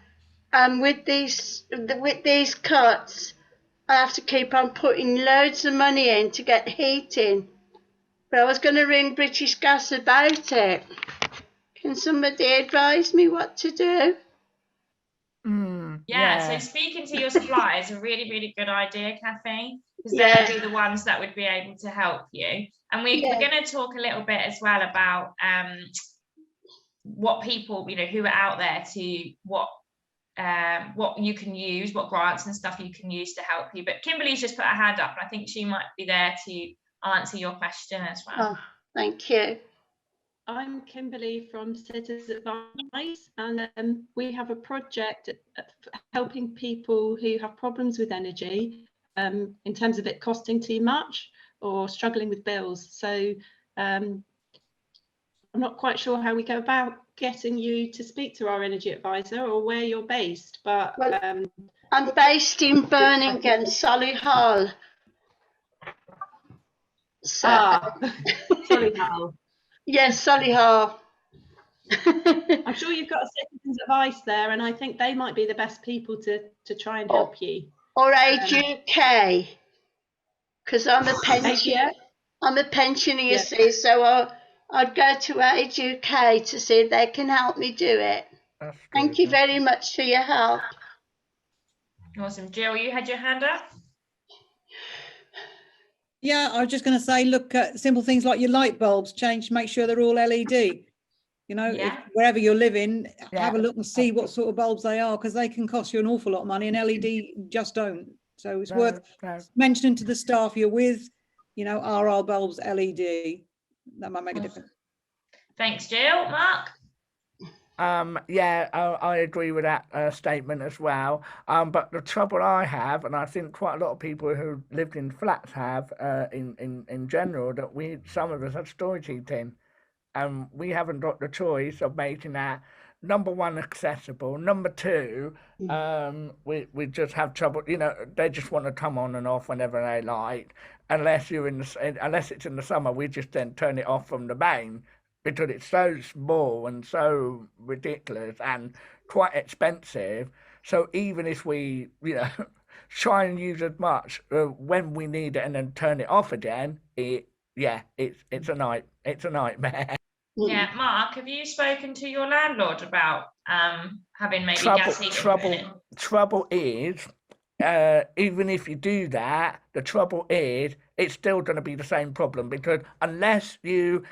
and with these cuts, I have to keep on putting loads of money in to get heating. But I was going to ring British Gas about it. Can somebody advise me what to do? Yeah, so speaking to your supplier is a really, really good idea, Kathy. because they'd be the ones that would be able to help you. And we're going to talk a little bit as well about what people, who are out there to what you can use, what grants and stuff you can use to help you. But Kimberly's just put her hand up, and I think she might be there to answer your question as well. Oh, thank you. I'm Kimberly from Citizens Advice, and we have a project helping people who have problems with energy in terms of it costing too much or struggling with bills. So I'm not quite sure how we go about getting you to speak to our energy advisor or where you're based, but I'm based in Birmingham, Solihull. So, Solihull. Yes, Solihull. I'm sure you've got a Citizens Advice there, and I think they might be the best people to try and help you. Or Age UK, because I'm a pensioner. I'm a pensioner, you see, so I'd go to Age UK to see if they can help me do it. Thank you very much for your help. Awesome. Jill, you had your hand up? Yeah, I was just going to say, look at simple things like your light bulbs, make sure they're all LED. Wherever you're living, have a look and see what sort of bulbs they are, because they can cost you an awful lot of money, and LED just don't. So it's worth mentioning to the staff you're with, are our bulbs LED? That might make a difference. Thanks, Jill. Mark? I agree with that statement as well. But the trouble I have, and I think quite a lot of people who lived in flats have, in general, that some of us have storage heating, and we haven't got the choice of making that, number one, accessible. Number two, we just have trouble. They just want to come on and off whenever they like. Unless it's in the summer, we just then turn it off from the main, because it's so small and so ridiculous and quite expensive. So even if we, try and use as much when we need it and then turn it off again, it's a nightmare. Yeah, Mark, have you spoken to your landlord about having maybe gas heating? Trouble is, even if you do that, the trouble is it's still going to be the same problem, because unless you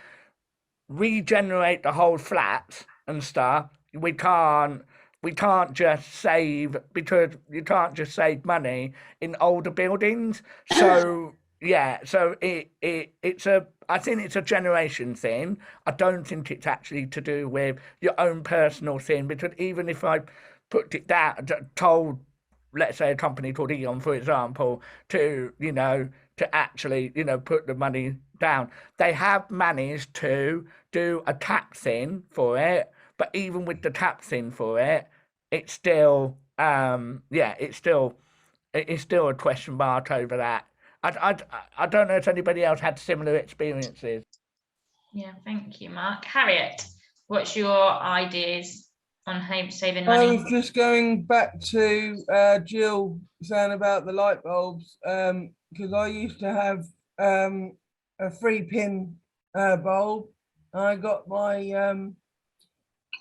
regenerate the whole flat and stuff, we can't just save, because you can't just save money in older buildings. So I think it's a generation thing. I don't think it's actually to do with your own personal thing, because even if I put it down, told, let's say, a company called Eon, for example, to actually, put the money down, they have managed to do a tax in for it. But even with the tax in for it, it's still, it's still a question mark over that. I don't know if anybody else had similar experiences. Yeah, thank you, Mark. Harriet, what's your ideas on saving money? I was just going back to Jill saying about the light bulbs, because I used to have a 3-pin bulb. I got my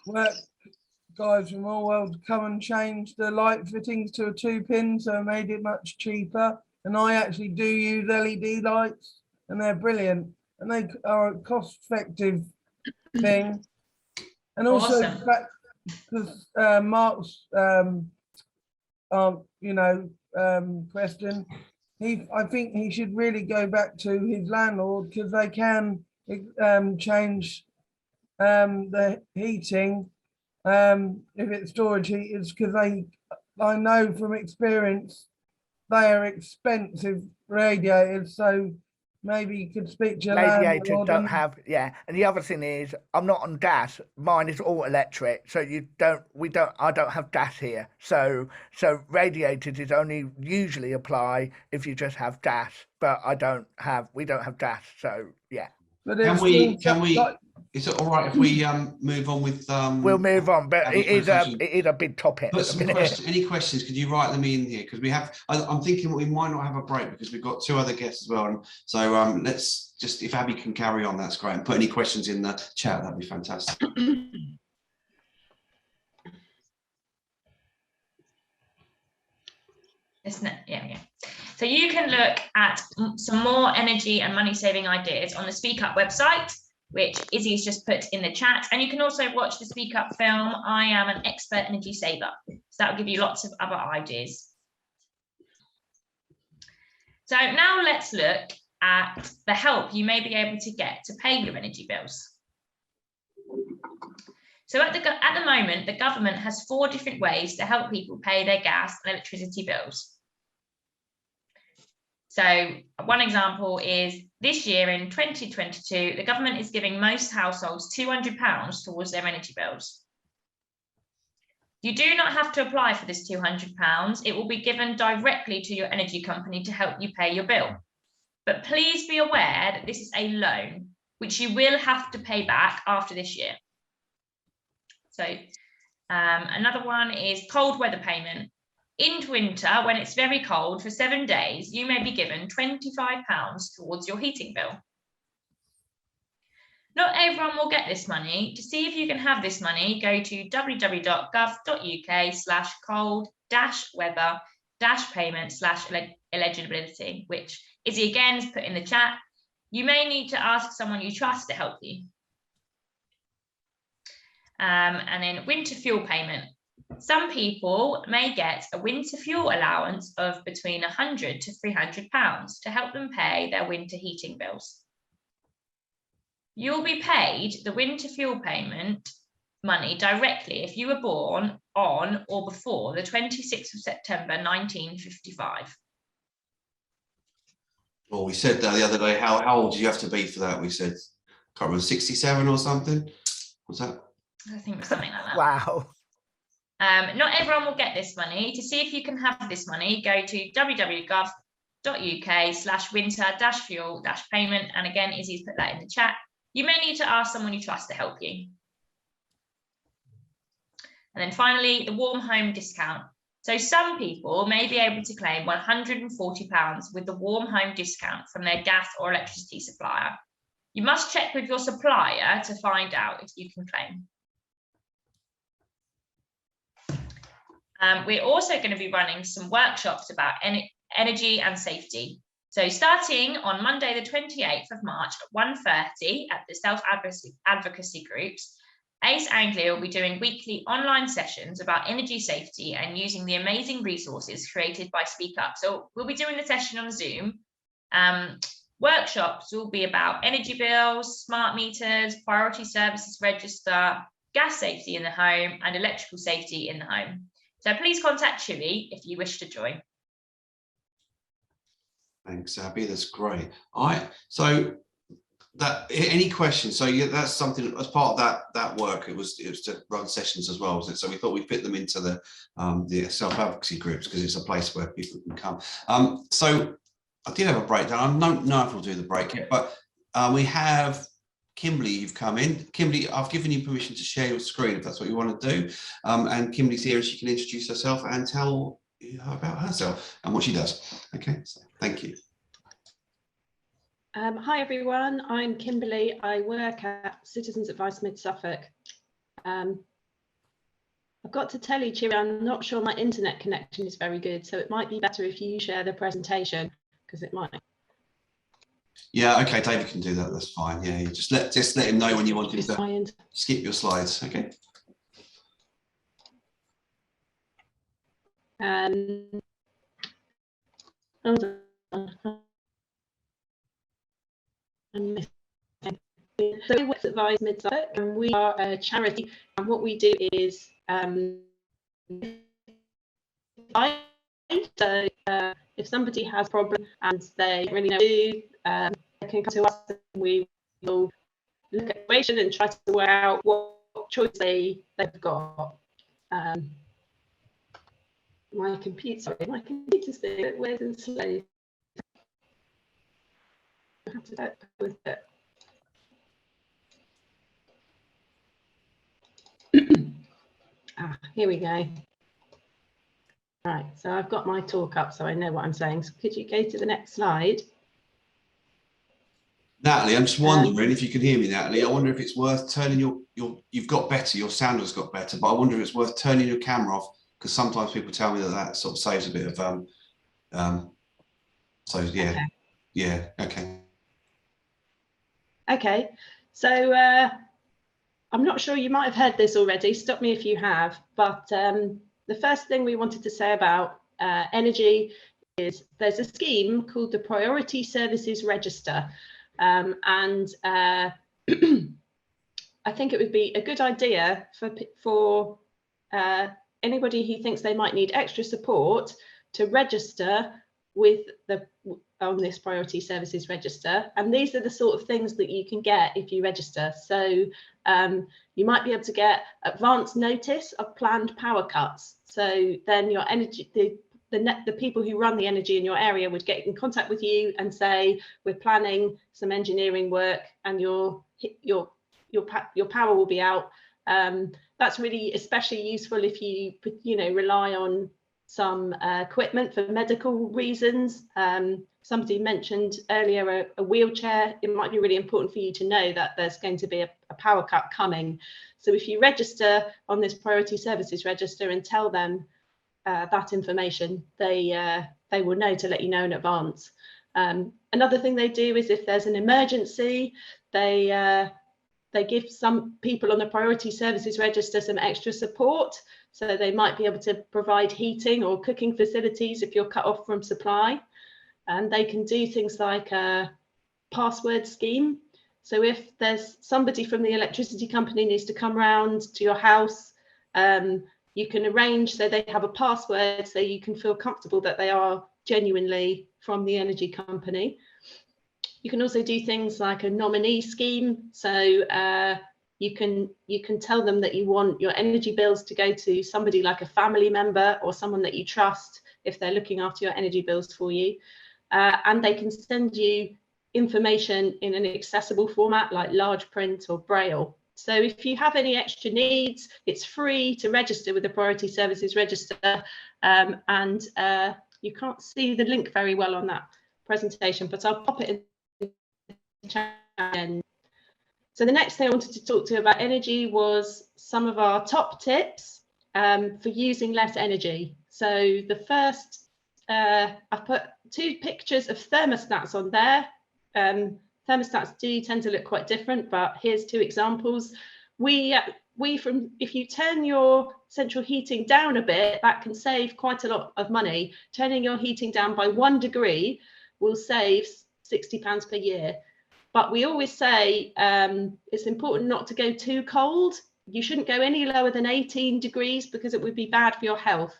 work guys from Orwell to come and change the light fittings to a 2-pin, so it made it much cheaper. And I actually do use LED lights, and they're brilliant, and they are a cost-effective thing. And also, because Mark's question, I think he should really go back to his landlord, because they can change the heating if it's storage heaters, because I know from experience they are expensive radiators, so maybe you could speak to your Radiators landlord. don't have, and the other thing is, I'm not on gas. Mine is all electric, so I don't have gas here. So radiators is only usually apply if you just have gas, but we don't have gas, so yeah. But can we? Is it all right if we move on with? We'll move on, but it is a big topic. But any questions? Could you write them in here? Because we have. I'm thinking we might not have a break, because we've got 2 other guests as well. And so let's just, if Abby can carry on, that's great. And put any questions in the chat, that'd be fantastic. Isn't it? Yeah. So you can look at some more energy and money saving ideas on the Speak Up website, which Izzy's just put in the chat. And you can also watch the Speak Up film, I Am an Expert Energy Saver. So that will give you lots of other ideas. So now let's look at the help you may be able to get to pay your energy bills. So at the moment, the government has 4 different ways to help people pay their gas and electricity bills. So one example is this year in 2022, the government is giving most households £200 towards their energy bills. You do not have to apply for this £200. It will be given directly to your energy company to help you pay your bill. But please be aware that this is a loan, which you will have to pay back after this year. So another one is cold weather payment. In winter, when it's very cold for 7 days, you may be given £25 towards your heating bill. Not everyone will get this money. To see if you can have this money, go to www.gov.uk/cold-weather-payment/eligibility, which Izzy again has put in the chat. You may need to ask someone you trust to help you. And then winter fuel payment. Some people may get a winter fuel allowance of between £100 to £300 to help them pay their winter heating bills. You'll be paid the winter fuel payment money directly if you were born on or before the 26th of September 1955. Well, we said that the other day, how old do you have to be for that? We said, can't remember, 67 or something? What's that? I think it was something like that. Wow. Not everyone will get this money. To see if you can have this money, go to www.gov.uk/winter-fuel-payment. And again, Izzy's put that in the chat. You may need to ask someone you trust to help you. And then finally, the warm home discount. So some people may be able to claim £140 with the warm home discount from their gas or electricity supplier. You must check with your supplier to find out if you can claim. We're also going to be running some workshops about energy and safety. So starting on Monday, the 28th of March at 1:30 at the self-advocacy groups, Ace Anglia will be doing weekly online sessions about energy safety and using the amazing resources created by Speak Up. So we'll be doing the session on Zoom. Workshops will be about energy bills, smart meters, priority services register, gas safety in the home, and electrical safety in the home. So please contact Chewy if you wish to join. Thanks, Abby. That's great. All right. So that any questions? So yeah, that's something as part of that work. It was to run sessions as well, wasn't it? So we thought we'd fit them into the self-advocacy groups because it's a place where people can come. So I did have a breakdown. I don't know if we'll do the break yet, but we have Kimberly, you've come in. Kimberly, I've given you permission to share your screen if that's what you want to do. And Kimberly's here and she can introduce herself and tell you about herself and what she does. Okay, so thank you. Hi everyone, I'm Kimberly. I work at Citizens Advice Mid Suffolk. I've got to tell you, Cheery, I'm not sure my internet connection is very good, so it might be better if you share the presentation because it might. Yeah, okay, David can do that. That's fine. Yeah, you just let him know when you want him to skip your slides. Okay. Hold on. So we work at Advise Mid Suffolk, and we are a charity. And what we do is so if somebody has a problem and they don't really know what to do, they can come to us and we will look at the situation and try to work out what choice they've got. My computer's bit weird and slow. I have to go with it. Here we go. Right, so I've got my talk up so I know what I'm saying. So could you go to the next slide? Natalie, I'm just wondering if you can hear me, Natalie. I wonder if it's worth turning you've got better, your sound has got better, but I wonder if it's worth turning your camera off because sometimes people tell me that sort of saves a bit of So yeah, yeah, okay. Okay, so I'm not sure, you might have heard this already, stop me if you have, but the first thing we wanted to say about energy is there's a scheme called the Priority Services Register, and I think it would be a good idea for anybody who thinks they might need extra support to register with on this Priority Services Register. And these are the sort of things that you can get if you register. So you might be able to get advance notice of planned power cuts. So then your energy, the people who run the energy in your area would get in contact with you and say, we're planning some engineering work and your power will be out. That's really especially useful if you rely on some equipment for medical reasons. Somebody mentioned earlier a wheelchair. It might be really important for you to know that there's going to be a power cut coming. So if you register on this Priority Services Register and tell them that information, they will know to let you know in advance. Another thing they do is if there's an emergency, they give some people on the Priority Services Register some extra support. So they might be able to provide heating or cooking facilities if you're cut off from supply. And they can do things like a password scheme. So if there's somebody from the electricity company needs to come round to your house, you can arrange so they have a password so you can feel comfortable that they are genuinely from the energy company. You can also do things like a nominee scheme. So you can tell them that you want your energy bills to go to somebody like a family member or someone that you trust if they're looking after your energy bills for you. And they can send you information in an accessible format like large print or braille. So if you have any extra needs, it's free to register with the Priority Services Register. And you can't see the link very well on that presentation, but I'll pop it in the chat. So the next thing I wanted to talk to you about energy was some of our top tips for using less energy. So the first, I've put 2 pictures of thermostats on there. Thermostats do tend to look quite different, but here's 2 examples. If you turn your central heating down a bit, that can save quite a lot of money. Turning your heating down by 1 degree will save £60 per year. But we always say it's important not to go too cold. You shouldn't go any lower than 18 degrees because it would be bad for your health.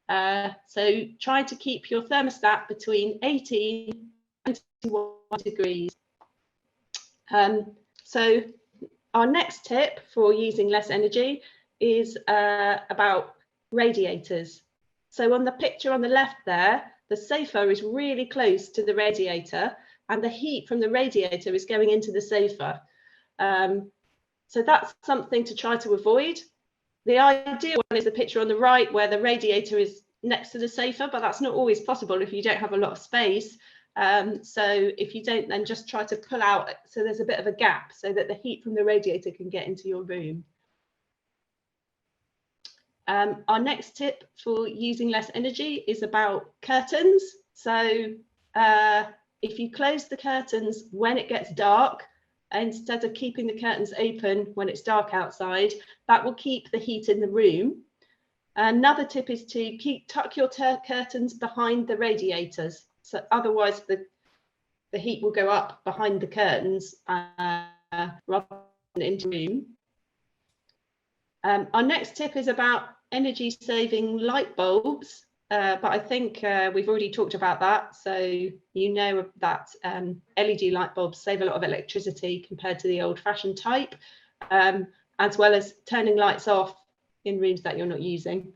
So try to keep your thermostat between 18 and 21 degrees. So our next tip for using less energy is about radiators. So on the picture on the left there, the sofa is really close to the radiator and the heat from the radiator is going into the sofa. So that's something to try to avoid. The ideal one is the picture on the right where the radiator is next to the sofa, but that's not always possible if you don't have a lot of space. So if you don't, then just try to pull out so there's a bit of a gap so that the heat from the radiator can get into your room. Our next tip for using less energy is about curtains. So if you close the curtains when it gets dark, instead of keeping the curtains open when it's dark outside, that will keep the heat in the room. Another tip is to tuck your curtains behind the radiators. So otherwise the heat will go up behind the curtains rather than into the room. Our next tip is about energy saving light bulbs, but I think we've already talked about that. So you know that LED light bulbs save a lot of electricity compared to the old-fashioned type, as well as turning lights off in rooms that you're not using.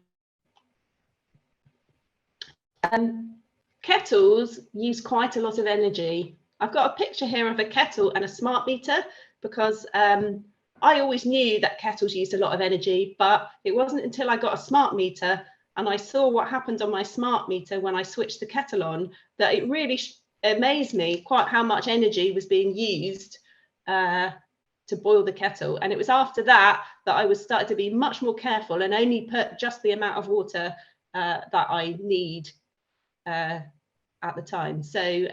Kettles use quite a lot of energy. I've got a picture here of a kettle and a smart meter because I always knew that kettles used a lot of energy, but it wasn't until I got a smart meter and I saw what happened on my smart meter when I switched the kettle on that it really amazed me quite how much energy was being used to boil the kettle. And it was after that that I was started to be much more careful and only put just the amount of water that I need at the time. So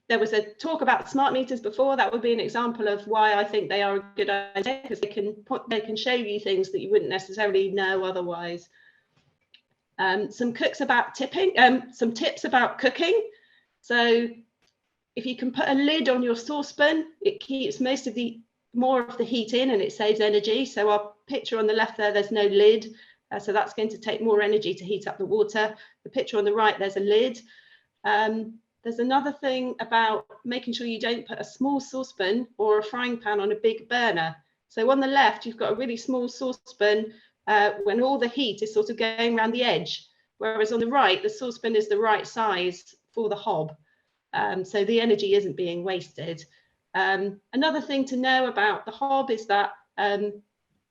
there was a talk about smart meters before. That would be an example of why I think they are a good idea, because they can show you things that you wouldn't necessarily know otherwise. Some tips about cooking. So if you can put a lid on your saucepan, it keeps more of the heat in, and it saves energy. So our picture on the left there's no lid, so that's going to take more energy to heat up the water. The picture on the right, there's a lid. There's another thing about making sure you don't put a small saucepan or a frying pan on a big burner. So on the left, you've got a really small saucepan when all the heat is sort of going around the edge, whereas on the right, the saucepan is the right size for the hob. So the energy isn't being wasted. Another thing to know about the hob is that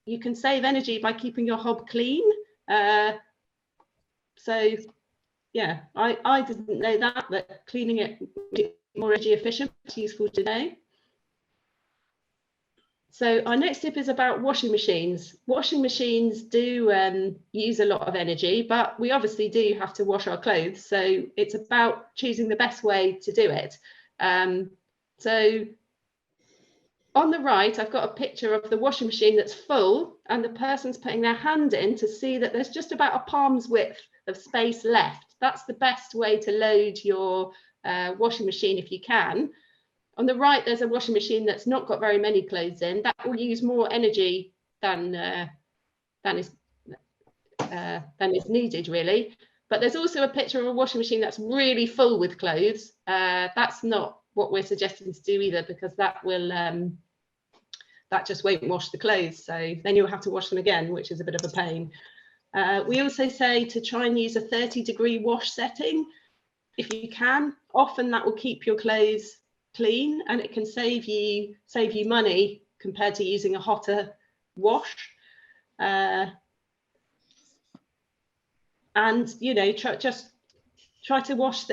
you can save energy by keeping your hob clean. So yeah, I didn't know that cleaning it more energy efficient. It's useful to know. So our next tip is about washing machines. Washing machines do use a lot of energy, but we obviously do have to wash our clothes. So it's about choosing the best way to do it. So on the right, I've got a picture of the washing machine that's full, and the person's putting their hand in to see that there's just about a palm's width of space left. That's the best way to load your washing machine if you can. On the right, there's a washing machine that's not got very many clothes in. That will use more energy than is needed, really. But there's also a picture of a washing machine that's really full with clothes. That's not what we're suggesting to do either, because that will that just won't wash the clothes. So then you'll have to wash them again, which is a bit of a pain. We also say to try and use a 30-degree wash setting if you can. Often that will keep your clothes clean, and it can save you money compared to using a hotter wash. And you know, just try to wash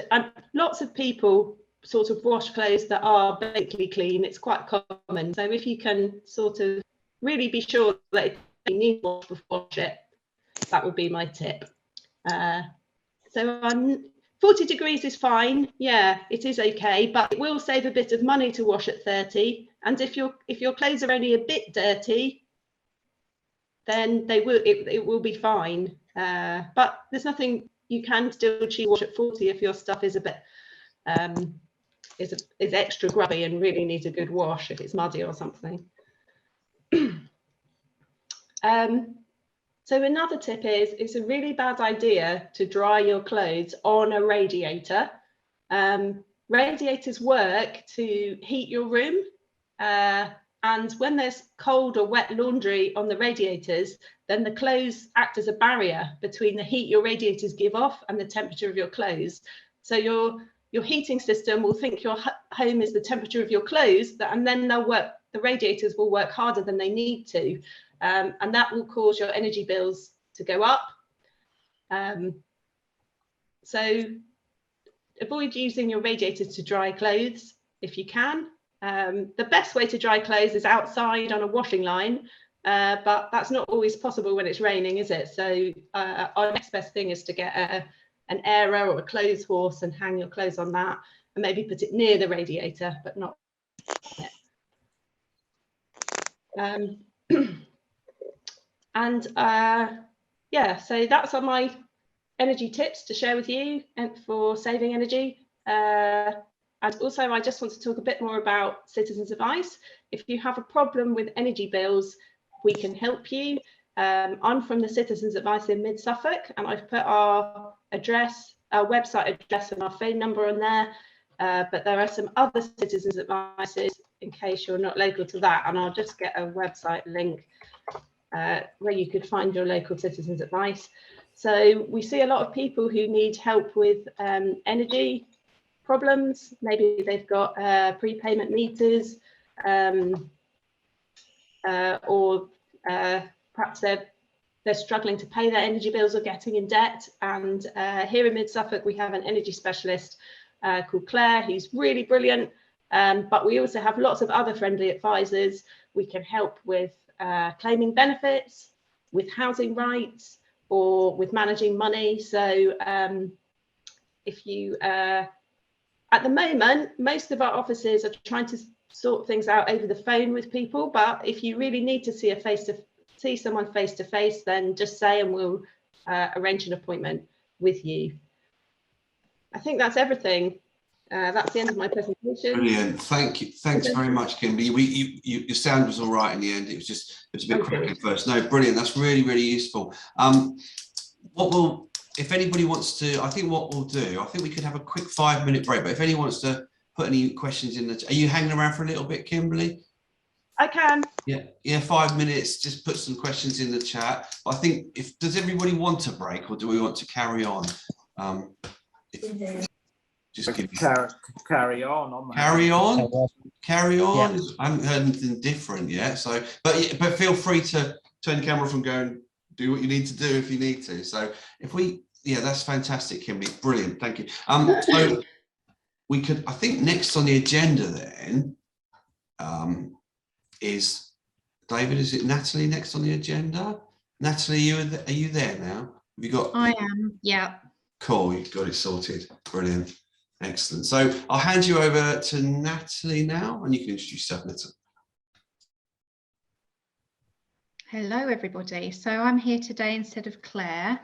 lots of people sort of wash clothes that are basically clean. It's quite common. So if you can sort of really be sure that you need to wash before wash it, that would be my tip. So 40 degrees is fine. Yeah, it is okay, but it will save a bit of money to wash at 30. And if your clothes are only a bit dirty, then it will be fine. But there's nothing, you can still choose wash at 40 if your stuff is a bit is extra grubby and really needs a good wash, if it's muddy or something. So another tip is, it's a really bad idea to dry your clothes on a radiator. Radiators work to heat your room, and when there's cold or wet laundry on the radiators, then the clothes act as a barrier between the heat your radiators give off and the temperature of your clothes. So your heating system will think your home is the temperature of your clothes, and then the radiators will work harder than they need to. And that will cause your energy bills to go up. So avoid using your radiators to dry clothes if you can. The best way to dry clothes is outside on a washing line, but that's not always possible when it's raining, is it? So our next best thing is to get an airer or a clothes horse and hang your clothes on that, and maybe put it near the radiator, but not it. And yeah, so that's all my energy tips to share with you and for saving energy. And also, I just want to talk a bit more about Citizens Advice. If you have a problem with energy bills, we can help you. I'm from the Citizens Advice in Mid Suffolk, and I've put our address, our website address and our phone number on there. But there are some other Citizens Advices in case you're not local to that, and I'll just get a website link where you could find your local Citizens Advice. So we see a lot of people who need help with energy problems. Maybe they've got prepayment meters, or perhaps they're struggling to pay their energy bills or getting in debt. And here in Mid Suffolk, we have an energy specialist called Claire, who's really brilliant. But we also have lots of other friendly advisors. We can help with claiming benefits, with housing rights, or with managing money. So if you, at the moment, most of our offices are trying to sort things out over the phone with people, but if you really need to see someone face to face, then just say and we'll arrange an appointment with you. I think that's everything. That's the end of my presentation. Brilliant. Thank you. Thanks very much, Kimberly. Your sound was all right in the end. It was a bit cracking first. No, brilliant. That's really, really useful. If anybody wants to, I think what we'll do, I think we could have a quick 5-minute break, but if anyone wants to put any questions in are you hanging around for a little bit, Kimberly? I can. Yeah, 5 minutes, just put some questions in the chat. I think does everybody want a break or do we want to carry on? Just carry on. Carry on. I haven't heard anything different yet. So, but feel free to turn the camera off and go and do what you need to do if you need to. So, that's fantastic, Kimberly. Brilliant. Thank you. So we could, I think, next on the agenda then is David. Is it Natalie next on the agenda? Natalie, are you there now? Have you got? I am. Yeah. Cool. You've got it sorted. Brilliant. Excellent. So I'll hand you over to Natalie now, and you can introduce yourself, Natalie. Hello, everybody. So I'm here today instead of Claire.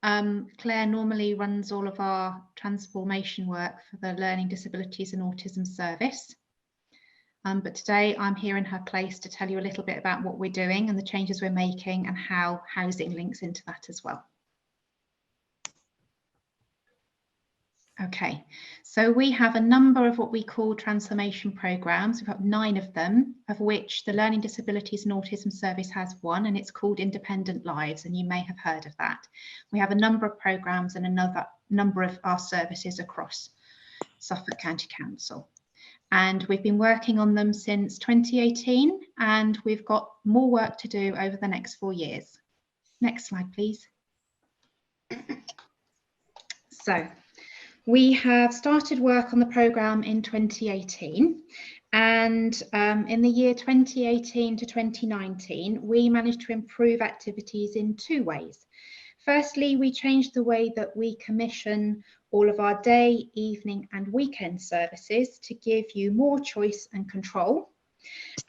Claire normally runs all of our transformation work for the Learning Disabilities and Autism Service. But today I'm here in her place to tell you a little bit about what we're doing and the changes we're making and how housing links into that as well. Okay, so we have a number of what we call transformation programs. We've got 9 of them, of which the Learning Disabilities and Autism Service has one, and it's called Independent Lives, and you may have heard of that. We have a number of programs and another number of our services across Suffolk County Council. And we've been working on them since 2018, and we've got more work to do over the next 4 years. Next slide, please. So, we have started work on the programme in 2018, and in the year 2018 to 2019, we managed to improve activities in 2 ways. Firstly, we changed the way that we commission all of our day, evening and weekend services to give you more choice and control.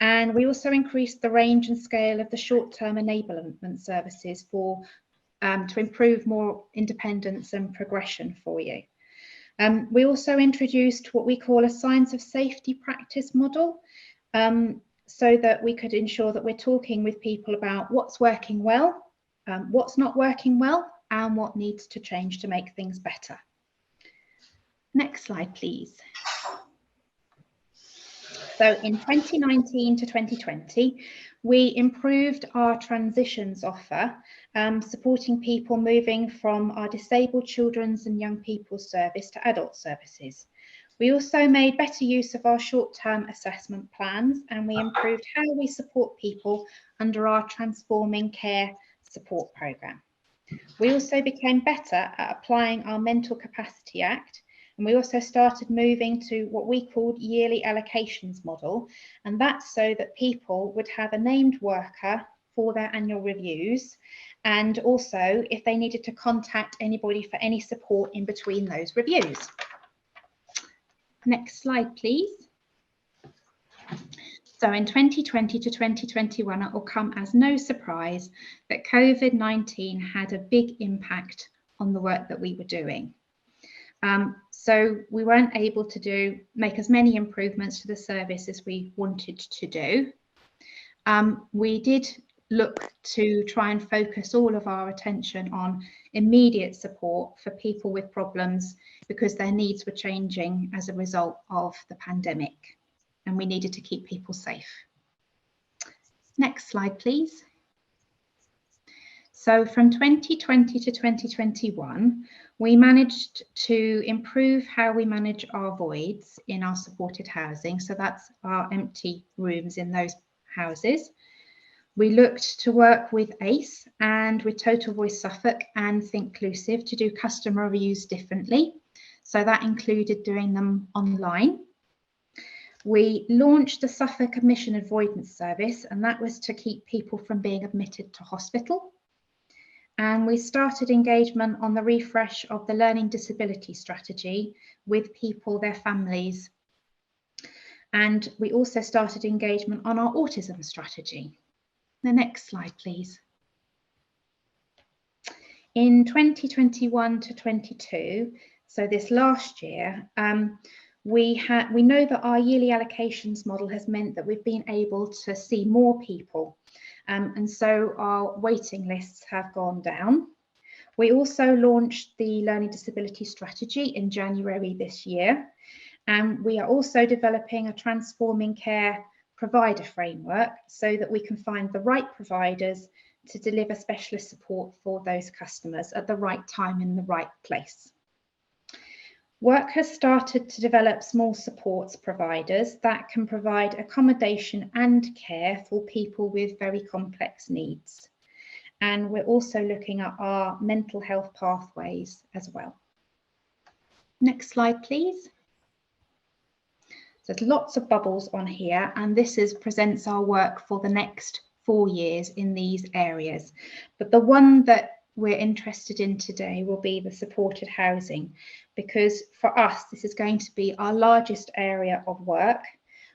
And we also increased the range and scale of the short-term enablement services to improve more independence and progression for you. We also introduced what we call a signs of safety practice model, so that we could ensure that we're talking with people about what's working well, what's not working well, and what needs to change to make things better. Next slide, please. So in 2019 to 2020, we improved our transitions offer, supporting people moving from our disabled children's and young people's service to adult services. We also made better use of our short-term assessment plans, and we improved how we support people under our Transforming Care support programme. We also became better at applying our Mental Capacity Act, and we also started moving to what we called yearly allocations model, and that's so that people would have a named worker for their annual reviews, and also if they needed to contact anybody for any support in between those reviews. Next slide, please. So in 2020 to 2021, it will come as no surprise that COVID-19 had a big impact on the work that we were doing. So we weren't able to make as many improvements to the service as we wanted to do. We did look to try and focus all of our attention on immediate support for people with problems because their needs were changing as a result of the pandemic, and we needed to keep people safe. Next slide, please. So from 2020 to 2021, we managed to improve how we manage our voids in our supported housing. So that's our empty rooms in those houses. We looked to work with ACE and with Total Voice Suffolk and Thinklusive to do customer reviews differently. So that included doing them online. We launched the Suffolk Admission Avoidance Service, and that was to keep people from being admitted to hospital. And we started engagement on the refresh of the learning disability strategy with people, their families. And we also started engagement on our autism strategy. The next slide, please. In 2021 to 22, so this last year, we know that our yearly allocations model has meant that we've been able to see more people, and so our waiting lists have gone down. We also launched the learning disability strategy in January this year, and we are also developing a transforming care provider framework so that we can find the right providers to deliver specialist support for those customers at the right time in the right place. Work has started to develop small supports providers that can provide accommodation and care for people with very complex needs. And we're also looking at our mental health pathways as well. Next slide, please. So there's lots of bubbles on here, and this presents our work for the next 4 years in these areas. But the one that we're interested in today will be the supported housing, because for us, this is going to be our largest area of work.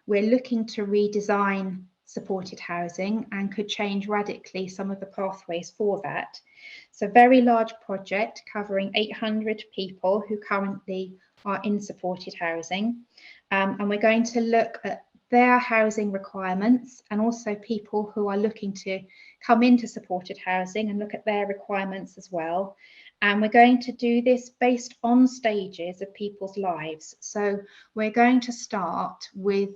We're looking to redesign supported housing and could change radically some of the pathways for that. It's a very large project covering 800 people who currently are in supported housing. And we're going to look at their housing requirements and also people who are looking to come into supported housing and look at their requirements as well. And we're going to do this based on stages of people's lives. So we're going to start with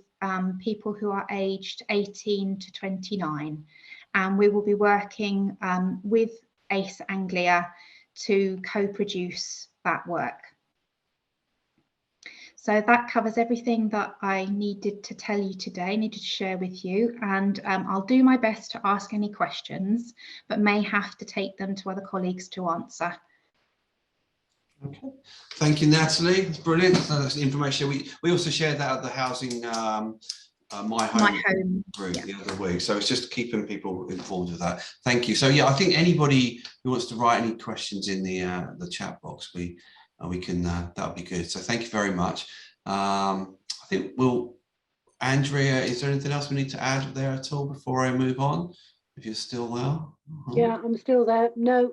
people who are aged 18 to 29. And we will be working with ACE Anglia to co-produce that work. So that covers everything that I needed to tell you today, needed to share with you. And I'll do my best to ask any questions, but may have to take them to other colleagues to answer. Okay. Thank you, Natalie. It's brilliant. That's the information. We also shared that at the housing My Home group the other week. So it's just keeping people informed of that. Thank you. So yeah, I think anybody who wants to write any questions in the chat box, we can, that'll be good. So thank you very much. I think Andrea, is there anything else we need to add there at all before I move on? If you're still there. Yeah, I'm still there. No,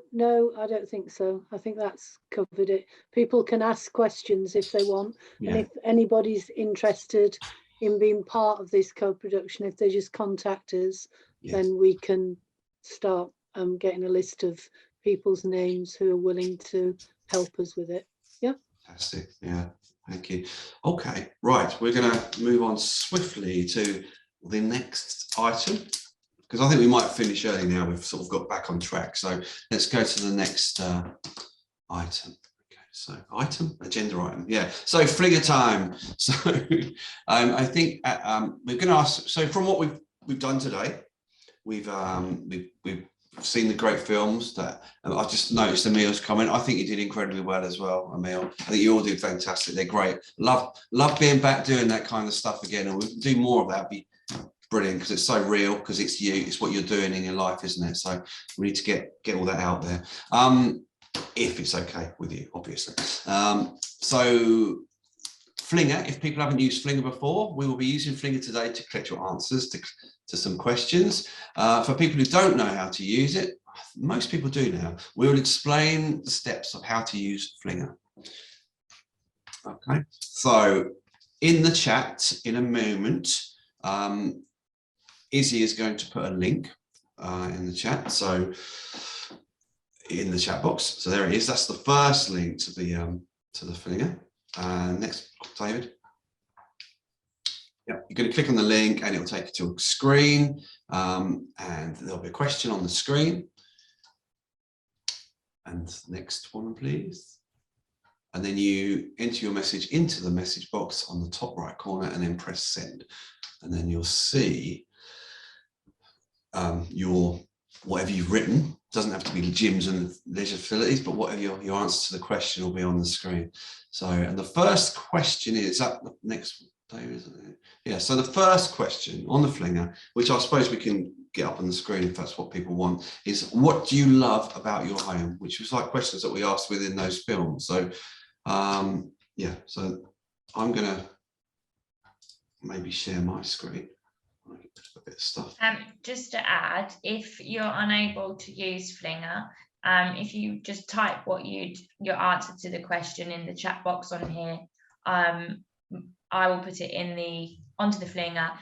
I don't think so. I think that's covered it. People can ask questions if they want. Yeah. And if anybody's interested in being part of this co-production, if they just contact us, then we can start getting a list of people's names who are willing to help us with it. Yeah. Fantastic. Yeah. Thank you. Okay. Right. We're going to move on swiftly to the next item, because I think we might finish early now. We've sort of got back on track. So let's go to the next item. Okay. So agenda item. Yeah. So flinger time. So I think we're going to ask. So from what we've done today, we've seen the great films that I just noticed Emil's comment. I think you did incredibly well as well, Emil. I think you all did fantastic. They're great. Love being back doing that kind of stuff again, and we'll do more of that. Be brilliant, because it's so real, because it's you, it's what you're doing in your life, isn't it? So we need to get all that out there, if it's okay with you, obviously. So Flinger, if people haven't used Flinger before, we will be using Flinger today to collect your answers to some questions. For people who don't know how to use it, most people do now, we will explain the steps of how to use Flinger. Okay, so in the chat in a moment, Izzy is going to put a link in the chat. So in the chat box, so there it is. That's the first link to the Flinger. Next, David. Yeah, you're going to click on the link and it will take you to a screen, and there'll be a question on the screen. And next one, please. And then you enter your message into the message box on the top right corner and then press send. And then you'll see your whatever you've written. Doesn't have to be gyms and leisure facilities, but whatever your answer to the question will be on the screen. So, and the first question is up next. Dave, isn't it? Yeah, so the first question on the flinger, which I suppose we can get up on the screen if that's what people want, is what do you love about your home? Which was like questions that we asked within those films. So yeah, so I'm gonna maybe share my screen. A bit of stuff. Just to add, if you're unable to use Flinger, if you just type what your answer to the question in the chat box on here, I will put it onto the Flinger.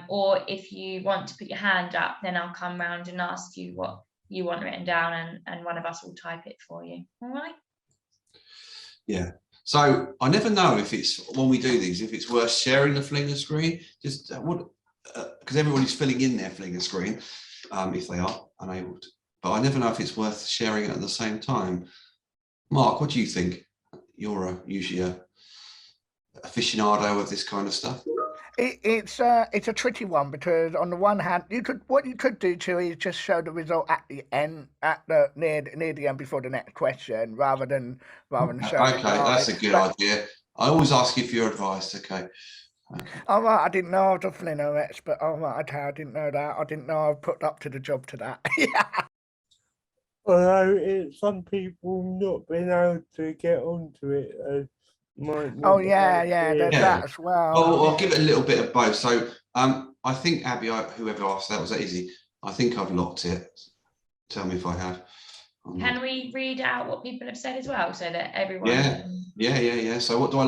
Or if you want to put your hand up, then I'll come round and ask you what you want written down, and one of us will type it for you. All right? Yeah. So I never know if it's, when we do these, if it's worth sharing the Flinger screen, just because everybody's filling in their Flinger screen, if they are unable to. But I never know if it's worth sharing it at the same time. Mark, what do you think? You're usually a aficionado of this kind of stuff. It's a tricky one, because on the one hand, what you could do too is just show the result at the end, near the end before the next question, rather than showing. Okay, that's a good idea. I always ask you for your advice. Okay. Oh right, I didn't know I was a Flinger expert. Oh right, okay, I didn't know that. I didn't know I was put up to the job to that. Yeah. Although it's some people not being able to get onto it. Oh yeah, there's that as well. I'll give it a little bit of both. So I think Abby, whoever asked that, was that easy? I think I've locked it. Tell me if I have. Can we read out what people have said as well, so that everyone? Yeah. So what do you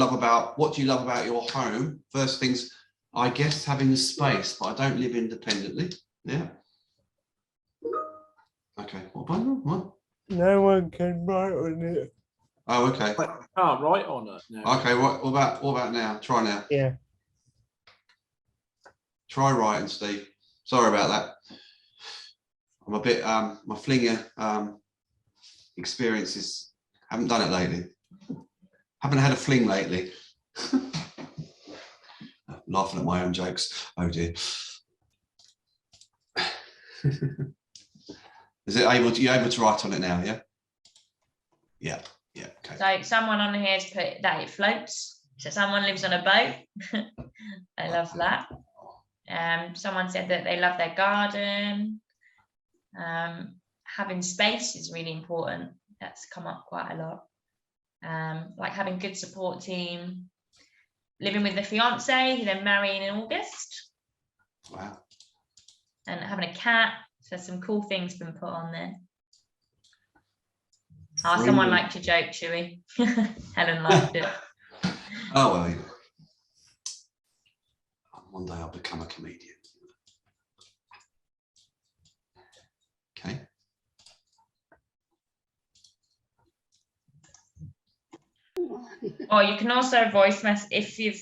love about your home? First things, I guess, having the space, but I don't live independently. Yeah. Okay. What? No one can write on it. Oh, okay. I can't write on it now. Okay. What about now? Try now. Yeah. Try writing, Steve. Sorry about that. I'm a bit my Flinger experiences, haven't done it lately. Haven't had a fling lately. Laughing at my own jokes. Oh dear. Is it you able to write on it now? Yeah. Okay. So someone on here has put that it floats. So someone lives on a boat. I love that. Someone said that they love their garden. Having space is really important. That's come up quite a lot. Like having good support team, living with the fiance who they're marrying in August. Wow. And having a cat. So there's some cool things been put on there. Oh, someone liked your joke, Chewy. Helen liked it. Oh well, one day I'll become a comedian. Okay. Or you can also voice message if you've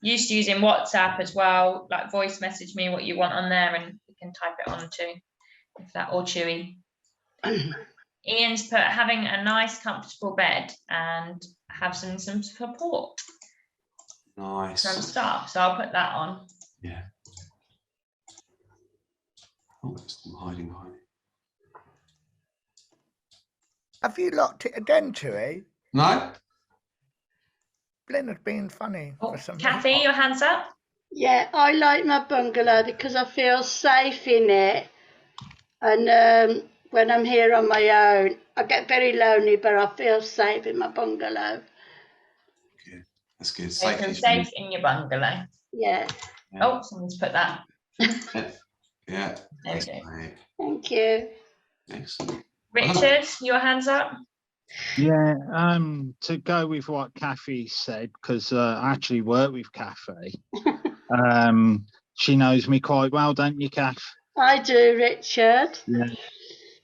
used using WhatsApp as well. Like voice message me what you want on there, and you can type it on too. If that, or Chewy. Ian's put having a nice, comfortable bed and have some support. Nice. From staff, so I'll put that on. Yeah. Oh, I'm hiding behind it. Have you locked it again, Chewy? No. Glenn has been funny for some Kathy, your hands up. Yeah, I like my bungalow because I feel safe in it. And when I'm here on my own, I get very lonely, but I feel safe in my bungalow. Good. That's good. So you feel safe in your bungalow. Yeah. Oh, someone's put that. Yeah. There we go. Thank you. Excellent. Richard, your hands up. Yeah, to go with what Kathy said, because I actually work with Kathy. She knows me quite well, don't you, Kath? I do, Richard. Yeah.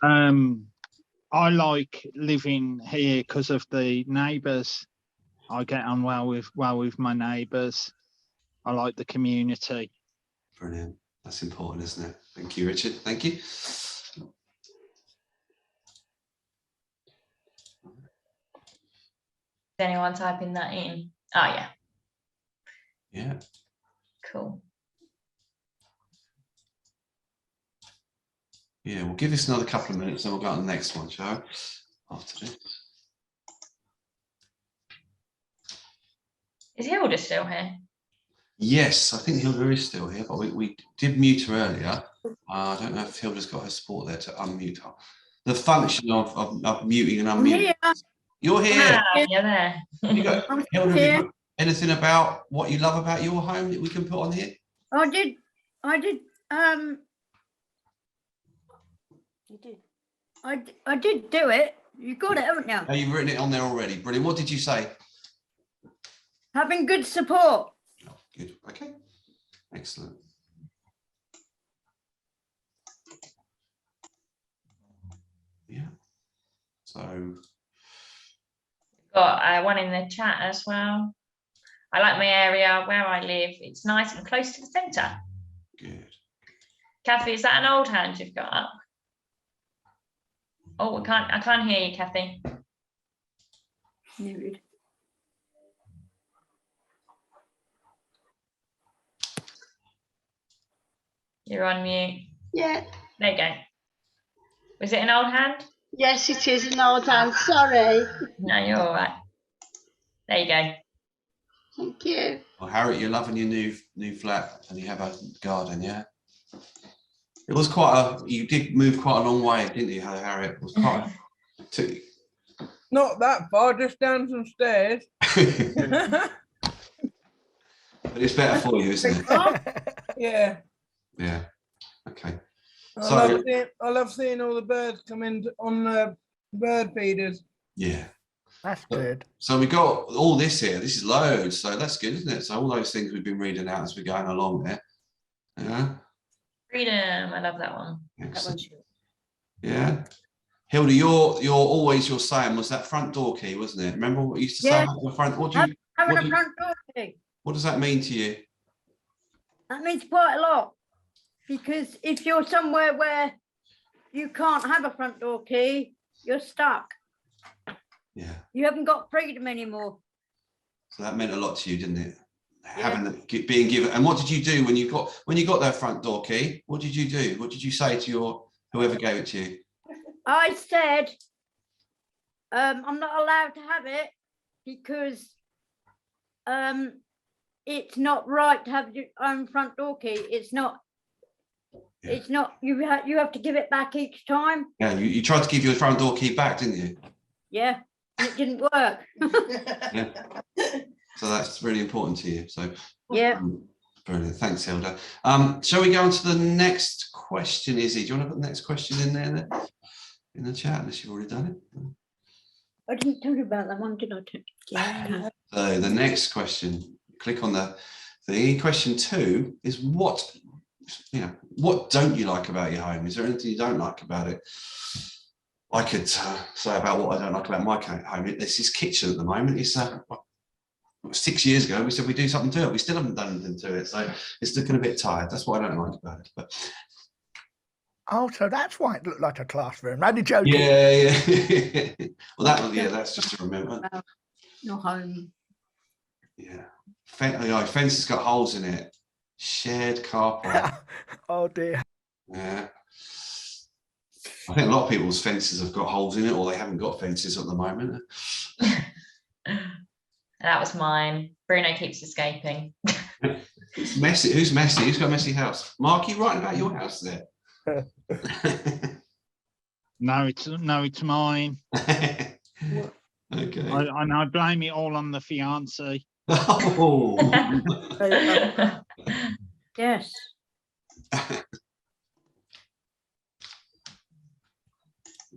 I like living here because of the neighbours. I get on well with my neighbours. I like the community. Brilliant. That's important, isn't it? Thank you, Richard. Thank you. Is anyone typing that in? Oh yeah. Yeah. Cool. Yeah, we'll give this another couple of minutes and we'll go on to the next one, shall we? After this. Is Hilda still here? Yes, I think Hilda is still here, but we did mute her earlier. I don't know if Hilda's got her support there to unmute her. The function of muting and I'm unmuting. here. You're here. You're there. You got, I'm Hilda, have you here. got anything about what you love about your home that we can put on here? I did. I did do it. You got it, haven't you? Oh, you've written it on there already. Brilliant. What did you say? Having good support. Good. Okay. Excellent. Yeah. So. Got one in the chat as well. I like my area where I live. It's nice and close to the centre. Good. Kathy, is that an old hand you've got up? Oh, I can't hear you, Kathy. Muted. You're on mute. Yeah. There you go. Was it an old hand? Yes, it is an old hand. Sorry. No, you're all right. There you go. Thank you. Well, Harriet, you're loving your new flat, and you have a garden, yeah? It was you did move quite a long way, didn't you, Harriet? It was quite Not that far, just down some stairs. But it's better for you, isn't it? Yeah. Yeah. Okay. I love seeing all the birds come in on the bird feeders. Yeah. That's good. So we got all this here. This is loads. So that's good, isn't it? So all those things we've been reading out as we're going along there. Yeah. Freedom. I love that one. Excellent. Yeah. Hilda, you're always your saying was that front door key, wasn't it? Remember what you used to say about the front? Having a front door key. What does that mean to you? That means quite a lot. Because if you're somewhere where you can't have a front door key, you're stuck. Yeah. You haven't got freedom anymore. So that meant a lot to you, didn't it? Being given. And what did you do when you got that front door key? What did you do? What did you say to whoever gave it to you? I said, I'm not allowed to have it because it's not right to have your own front door key. It's not. Yeah. It's not. You have to give it back each time. Yeah, you tried to give your front door key back, didn't you? Yeah, and it didn't work. Yeah. So that's really important to you. So yeah. Brilliant. Thanks, Hilda. Shall we go on to the next question, Izzy? Do you want to put the next question in there in the chat, unless you've already done it? I didn't tell you about that one, did I? Yeah. So the next question, click on the thing. Question 2 is what don't you like about your home? Is there anything you don't like about it? I could say about what I don't like about my home. This is kitchen at the moment. It's 6 years ago, we said we'd do something to it. We still haven't done anything to it. So it's looking a bit tired. That's what I don't like about it. But oh, so that's why it looked like a classroom. Only joking. Yeah. Well, that's just to remember. Your home. Yeah. Fence has got holes in it. Shared car park. Oh dear. Yeah. I think a lot of people's fences have got holes in it, or they haven't got fences at the moment. That was mine. Bruno keeps escaping. It's messy. Who's messy? Who's got a messy house? Mark, you writing about your house there? No, it's mine. Okay. And I blame it all on the fiance. Oh. Yes.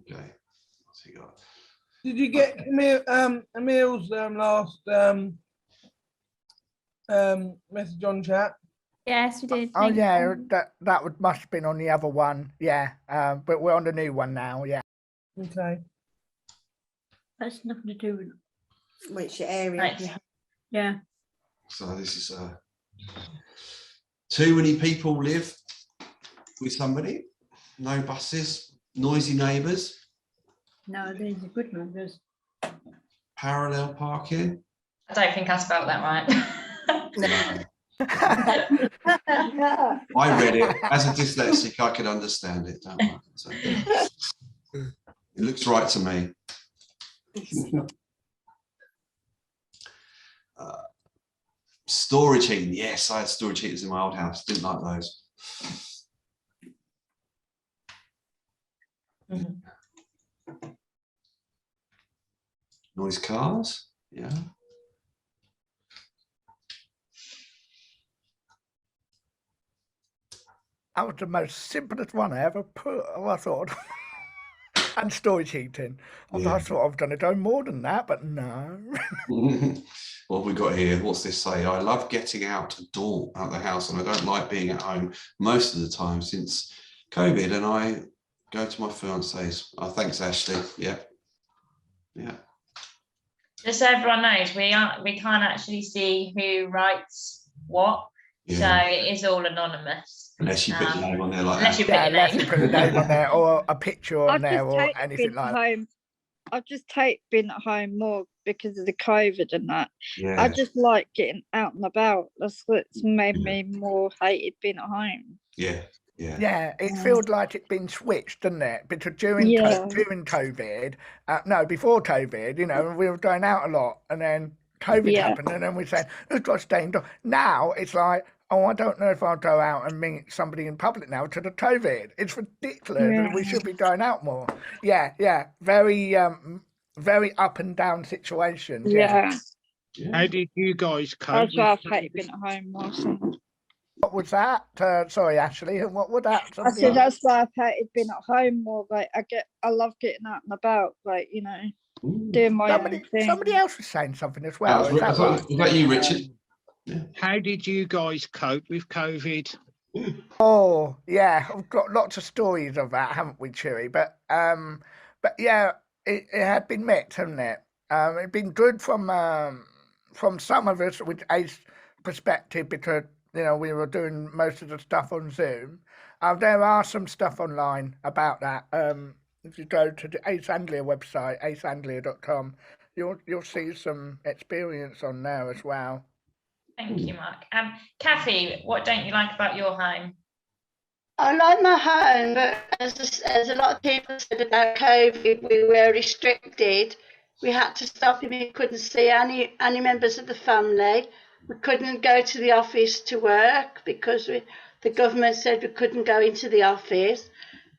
Okay. What's he got? Did you get Emil's last message on chat? Yes, we did. Oh yeah, that must have been on the other one. Yeah, but we're on the new one now. Yeah. Okay. That's nothing to do with which area. Right. Yeah. So this is too many people live with somebody. No buses. Noisy neighbours. No, these are good numbers. Parallel parking. I don't think I spelled that right. No. I read it as a dyslexic. I could understand it. Don't worry. So, it looks right to me. Storage heating. Yes, I had storage heaters in my old house. Didn't like those. Noise cars. Yeah. That was the most simplest one I ever put, I thought. And storage heating. I thought I was going to do more than that, but no. What have we got here? What's this say? I love getting out the house, and I don't like being at home most of the time since COVID. And I go to my fiance's. Oh, thanks, Ashley. Yeah. Just so everyone knows, we can't actually see who writes what, so it is all anonymous. Unless you put your name on there like unless that. you put your Unless name. you put a name on there or a picture on there or been anything like that. home. I've just been at home more because of the COVID and that. Yeah. I just like getting out and about. That's what's made me more hated being at home. Yeah. Yeah, it feels like it's been switched, doesn't it? Because during COVID, before COVID, we were going out a lot, and then COVID happened, and then we said, we've got to stay indoors. Now it's like, oh, I don't know if I'll go out and meet somebody in public now to the COVID. It's ridiculous. Yeah. We should be going out more. Yeah. Very, very up and down situations. Yeah. How did you guys cope? That's why I've hated being at home more. So. What was that? Sorry, Ashley. What was that? I said that's why I've hated being at home more. Like I love getting out and about. Like doing my own thing. Somebody else was saying something as well. Is that you, Richard? How did you guys cope with COVID? Oh yeah, we've got lots of stories of that, haven't we, Cheery? But yeah, it had been mixed, hadn't it? It'd been good from some of us with a perspective because we were doing most of the stuff on Zoom. There are some stuff online about that. If you go to the Ace Anglia website, aceanglia.com, you'll see some experience on there as well. Thank you, Mark. Kathy, what don't you like about your home? I like my home, but as a lot of people said about COVID, we were restricted. We had to stop and we couldn't see any members of the family. We couldn't go to the office to work because the government said we couldn't go into the office.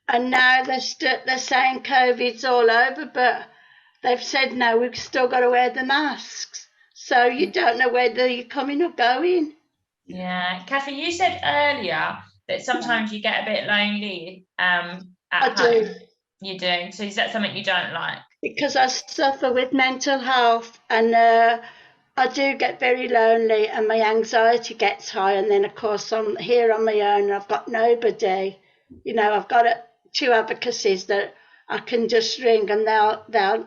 And now they're saying COVID's all over, but they've said no, we've still got to wear the masks. So you don't know whether you're coming or going. Yeah, Kathy, you said earlier that sometimes you get a bit lonely at home. Do. You do. So is that something you don't like? Because I suffer with mental health, and I do get very lonely, and my anxiety gets high. And then, of course, I'm here on my own. I've got nobody. I've got two advocacies that I can just ring, and they'll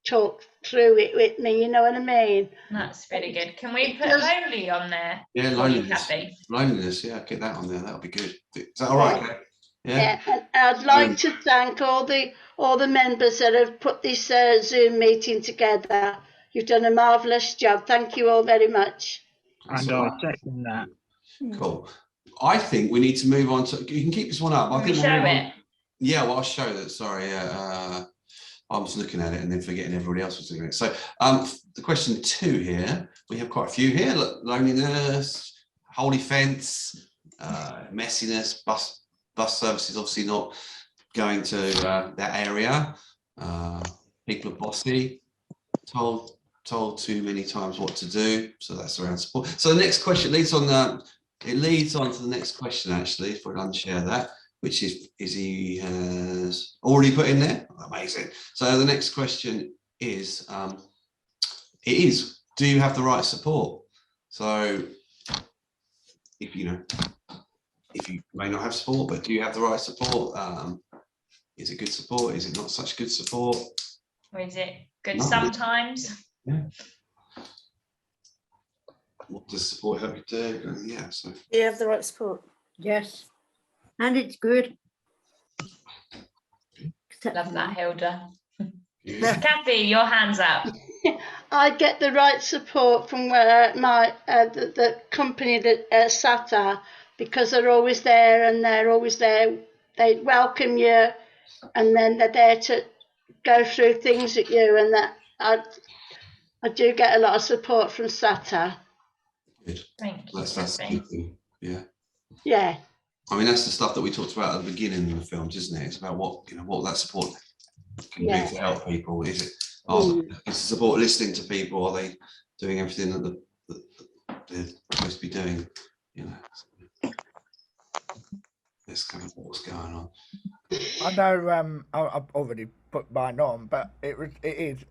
talk through it with me. You know what I mean? That's really good. Can we put lonely on there? Yeah, loneliness. Yeah, get that on there. That'll be good. Is that all right, Kate? Yeah, and I'd like to thank all the members that have put this Zoom meeting together. You've done a marvellous job. Thank you all very much. And I second that. Cool. I think we need to move on to. You can keep this one up. I think we'll show it. Yeah, well, I'll show that. Sorry, yeah. I was looking at it and then forgetting everybody else was doing it. So, the question 2 here. We have quite a few here. Look, loneliness, holy fence, messiness, bus services obviously not going to that area. People are bossy, told too many times what to do. So that's around support. So the next question leads on to the next question actually, if we unshare that, which is he has already put in there. Amazing. So the next question is, do you have the right support? So if you may not have support, but do you have the right support? Is it good support? Is it not such good support? Or is it good sometimes? Yeah. What does support help you do? Yeah, so. Do you have the right support? Yes. And it's good. Love that, Hilda. Kathy, your hand's up. I get the right support from the company that SATA, because they're always there and they're always there. They welcome you, and then they're there to go through things with you, and that I do get a lot of support from SATA. Good. Thank you. That's the good thing. Yeah. Yeah. I mean, that's the stuff that we talked about at the beginning of the films, isn't it? It's about what what that support can do to help people. Is it? Is the support listening to people? Are they doing everything that they're supposed to be doing? You know, that's kind of what's going on. I know I've already put mine on, but it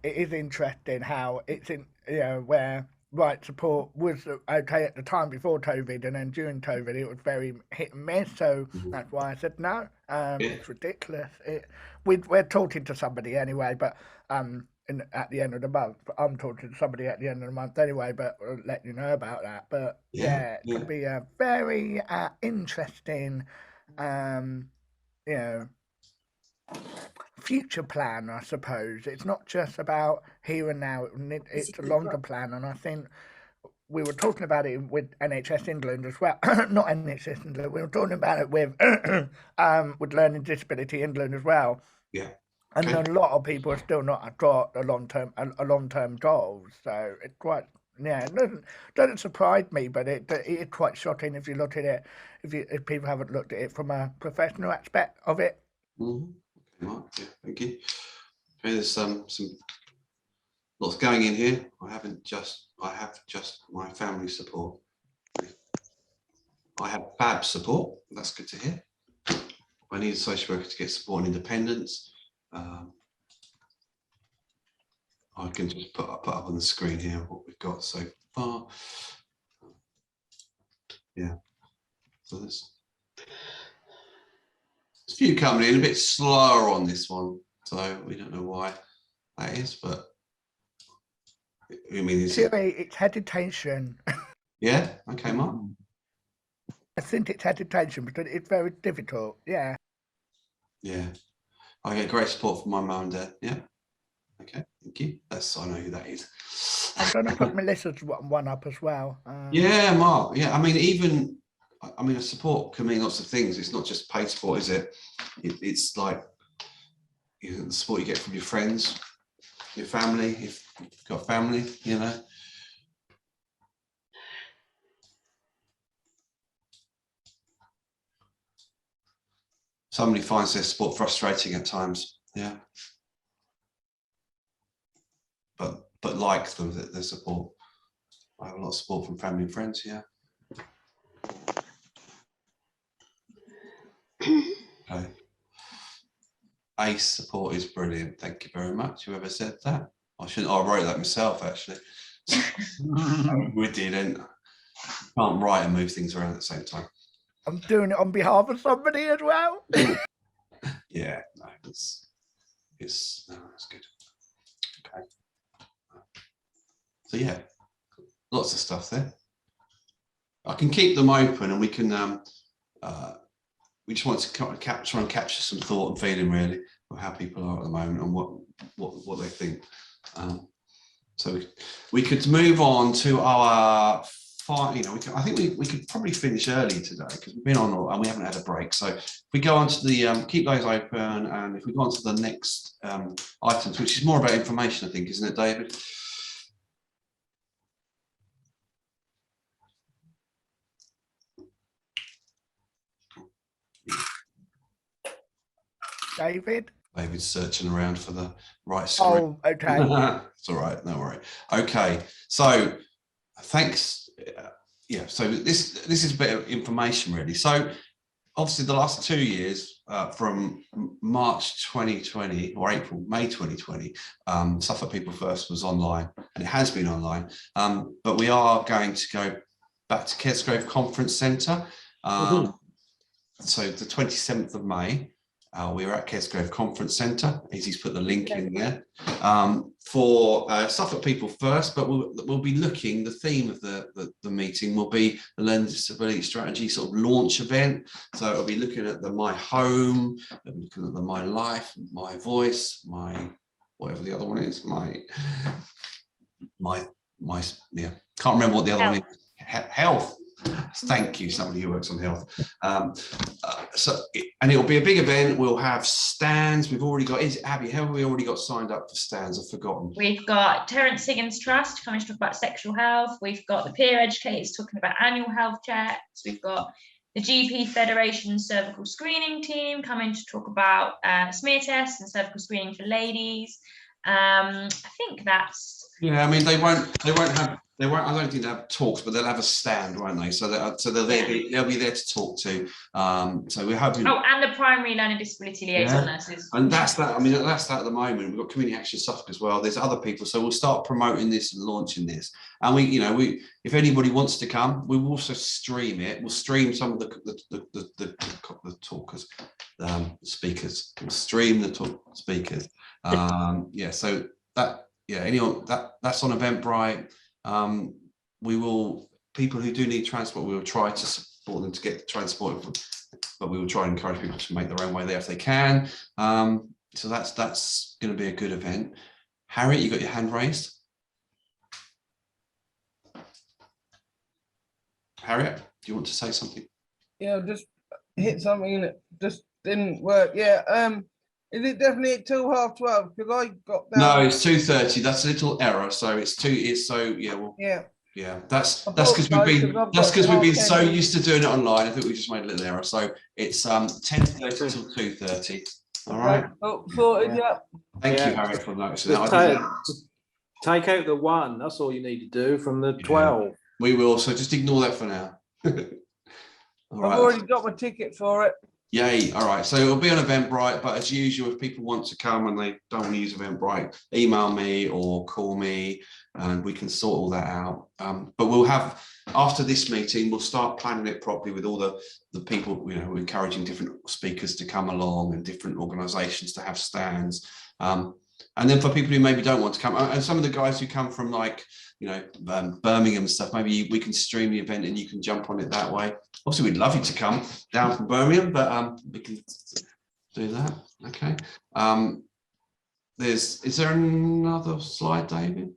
is interesting how it's in where right support was okay at the time before COVID, and then during COVID it was very hit and miss. So that's why I said no. It's ridiculous. We're talking to somebody anyway, but at the end of the month, I'm talking to somebody at the end of the month anyway. But I'll let you know about that. But it's going to be a very interesting. Future plan, I suppose. It's not just about here and now, it's a longer plan, and I think we were talking about it with NHS England as well. Not NHS England, we were talking about it with Learning Disability England as well. Yeah. And a lot of people have still not got a long-term goal, so it's quite it doesn't surprise me, but it is quite shocking if you look at it, if people haven't looked at it from a professional aspect of it. Okay, Mark. Yeah, thank you. There's some lots going in here. I have just my family support. I have BAB support. That's good to hear. I need a social worker to get support and independence. I can just put up on the screen here what we've got so far. Yeah. So there's a few coming in a bit slower on this one, so we don't know why that is, but I mean, it's hesitation. Yeah. Okay, Mark. I think it's hesitation because it's very difficult. Yeah. Yeah. I get great support from my mum and dad. Yeah. Okay. Thank you. I know who that is. I'm going to put Melissa's one up as well. Yeah, Mark. Yeah. I mean, a support can mean lots of things. It's not just paid support, is it? It's like the support you get from your friends, your family, if you've got family, Somebody finds their support frustrating at times, yeah. But like their support. I have a lot of support from family and friends, yeah. Okay. ACE support is brilliant. Thank you very much. Whoever said that. I wrote that myself actually. We didn't. Can't write and move things around at the same time. I'm doing it on behalf of somebody as well. Yeah, no, it's good. Okay. So yeah, lots of stuff there. I can keep them open, and we can. We just want to try and capture some thought and feeling really of how people are at the moment and what they think. So we could move on to our. I think we could probably finish early today because we've been on and we haven't had a break. So if we go on to the keep those open, and if we go on to the next items, which is more about information, I think, isn't it, David? David's searching around for the right screen. Oh, okay. It's all right, no worry. Okay, so thanks. Yeah, so this is a bit of information really. So obviously the last 2 years, from March 2020 or May 2020, Suffolk People First was online, and it has been online. But we are going to go back to Kesgrove Conference Centre. So the 27th of May, we're at Kesgrove Conference Centre. Izzy's put the link in there for Suffolk People First, but we'll be looking, the theme of the meeting will be the Learning Disability Strategy sort of launch event. So it'll be looking at the My Home, looking at the My Life, My Voice, my whatever the other one is, my yeah, can't remember what the other one is. Health. Thank you, somebody who works on health. And it'll be a big event. We'll have stands. We've already got, is it Abby, how have we already got signed up for stands? I've forgotten. We've got Terence Higgins Trust coming to talk about sexual health. We've got the peer educators talking about annual health checks. We've got the GP Federation cervical screening team coming to talk about smear tests and cervical screening for ladies. I think that's. Yeah, I mean, they won't have, I don't think they'll have talks, but they'll have a stand, won't they? So they'll be there to talk to. So we're hoping. Oh, and the primary learning disability liaison nurses. And that's that. I mean, that's that at the moment. We've got Community Action Suffolk as well. There's other people, so we'll start promoting this and launching this. And we, if anybody wants to come, we will also stream it. We'll stream some of the talkers, speakers. We'll stream the speakers. Yeah. So that. Yeah, anyone that's on Eventbrite. We will, people who do need transport, we will try to support them to get transport, but we will try and encourage people to make their own way there if they can. So that's going to be a good event. Harriet, you got your hand raised. Harriet, do you want to say something? Yeah, just hit something and it just didn't work. Yeah. Is it definitely at 12:30? Because I got down. No, it's 2:30. That's a little error. So it's yeah. Well, yeah. That's because we've been so used to doing it online. I think we just made a little error. So it's 10:30 till 2:30. All right. Oh, sorted. Yeah. Thank you, Harriet, for noticing that. Take out the 1. That's all you need to do from the 12. We will. So just ignore that for now. All right. I've already got my ticket for it. Yay. All right. So it'll be on Eventbrite, but as usual, if people want to come and they don't want to use Eventbrite, email me or call me and we can sort all that out. But we'll have, after this meeting, we'll start planning it properly with all the people, we're encouraging different speakers to come along and different organizations to have stands. And then for people who maybe don't want to come, and some of the guys who come from Birmingham and stuff, maybe we can stream the event and you can jump on it that way. Obviously, we'd love you to come down from Birmingham, but we can do that. Okay. Is there another slide, David?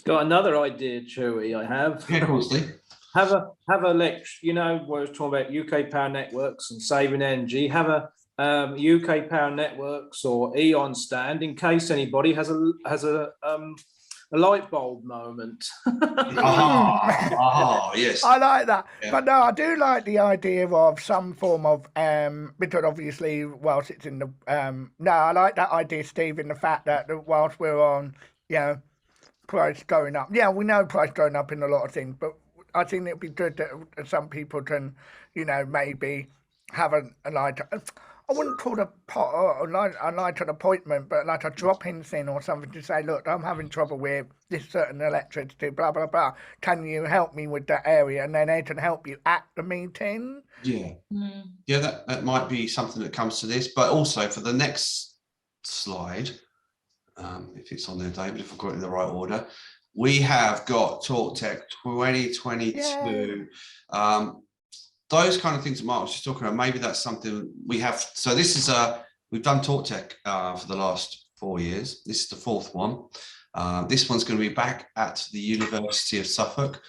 Got another idea, Chewy. I have. Yeah, of course, Steve. Have a lecture. Where I was talking about UK Power Networks and saving energy. Have a UK Power Networks or Eon stand in case anybody has a light bulb moment. Yes. I like that. Yeah. But no, I do like the idea of some form of because obviously whilst it's in the no, I like that idea, Steve, in the fact that whilst we're on, price going up. Yeah, we know price going up in a lot of things, but I think it'd be good that some people can, maybe have a light. I wouldn't call it a night an appointment, but like a drop-in thing or something to say, look, I'm having trouble with this certain electricity, blah, blah, blah. Can you help me with that area? And then they can help you at the meeting. Yeah. Yeah, that might be something that comes to this, but also for the next slide, if it's on there, David, if I've got it in the right order, we have got Talk Tech 2022. Those kind of things that Mark was just talking about, maybe that's something we have. So this is we've done Talk Tech for the last 4 years. This is the 4th one. This one's going to be back at the University of Suffolk.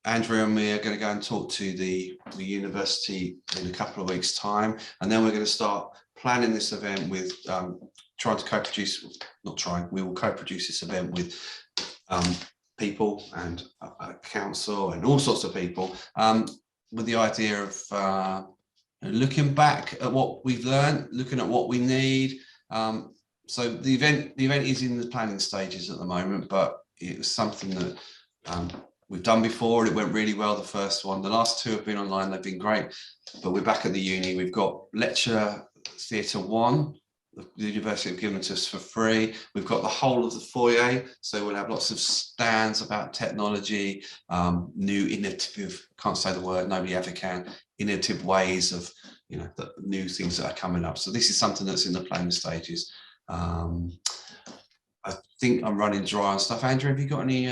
Andrew and me are going to go and talk to the university in a couple of weeks' time, and then we're going to start planning this event with trying to co-produce. Not trying. We will co-produce this event with people and council and all sorts of people. With the idea of looking back at what we've learned, looking at what we need. So the event is in the planning stages at the moment, but it was something that we've done before. It went really well, the first one. The last 2 have been online, they've been great, but we're back at the uni. We've got Lecture Theatre 1, the university have given to us for free. We've got the whole of the foyer, so we'll have lots of stands about technology, new innovative, can't say the word, nobody ever can, innovative ways of, the new things that are coming up. So this is something that's in the planning stages. I think I'm running dry on stuff. Andrew, have you got any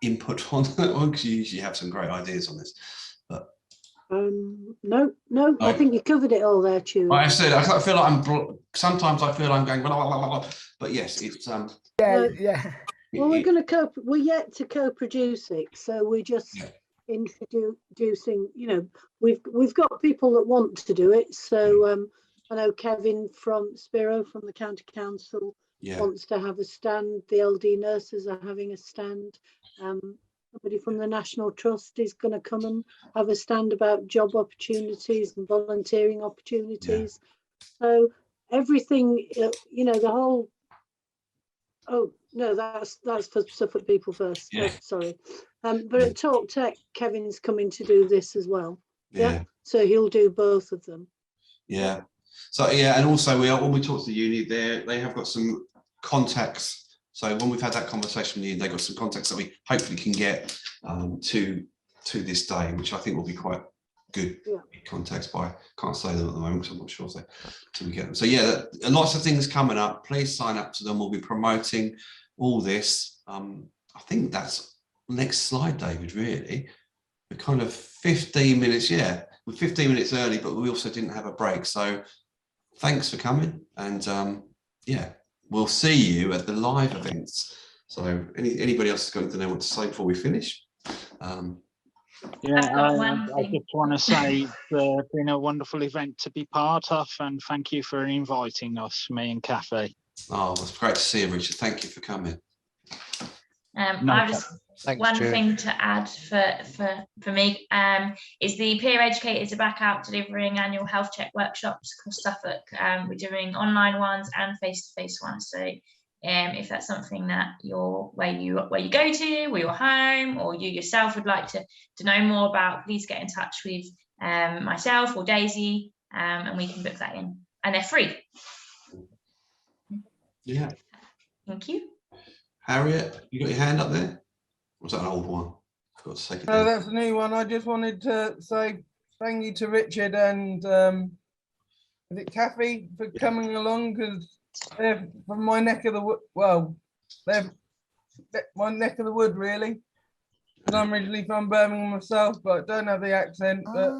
input on that one? Because you usually have some great ideas on this. But No, I think you covered it all there, Chewie. Like I said, I feel like sometimes I feel I'm going, blah, blah, blah, blah, but yes, it's yeah. Well, we're yet to co-produce it, so we're just introducing. We've got people that want to do it. So I know Kevin from Spiro from the County Council wants to have a stand. The LD nurses are having a stand. Somebody from the National Trust is going to come and have a stand about job opportunities and volunteering opportunities. So everything, the whole. Oh no, that's for Suffolk People First. Yeah. Oh, sorry, but at Talk Tech, Kevin's coming to do this as well. Yeah. So he'll do both of them. Yeah. So and also when we talk to the uni, they have got some contacts. So when we've had that conversation with you, they've got some contacts that we hopefully can get to this day, which I think will be quite good contacts by. Can't say them at the moment because I'm not sure till we get them. So lots of things coming up. Please sign up to them. We'll be promoting all this. I think that's next slide, David. Really, we're kind of 15 minutes. Yeah, we're 15 minutes early, but we also didn't have a break. So thanks for coming, and we'll see you at the live events. So anybody else is going to know what to say before we finish? I just want to say it's been a wonderful event to be part of, and thank you for inviting us, me and Kathy. Oh, it's great to see you, Richard. Thank you for coming. I've just one thing to add for me is the peer educators are back out delivering annual health check workshops across Suffolk. We're doing online ones and face-to-face ones. So if that's something that where you go to, or you're home, or you yourself would like to know more about, please get in touch with myself or Daisy, and we can book that in. And they're free. Yeah. Thank you. Harriet, you got your hand up there? Or was that an old one? I forgot to take it No, down. that's a new one. I just wanted to say thank you to Richard and is it Kathy for coming along, because they're from my neck of the wood. Well, they're my neck of the wood, really. And I'm originally from Birmingham myself, but don't have the accent. But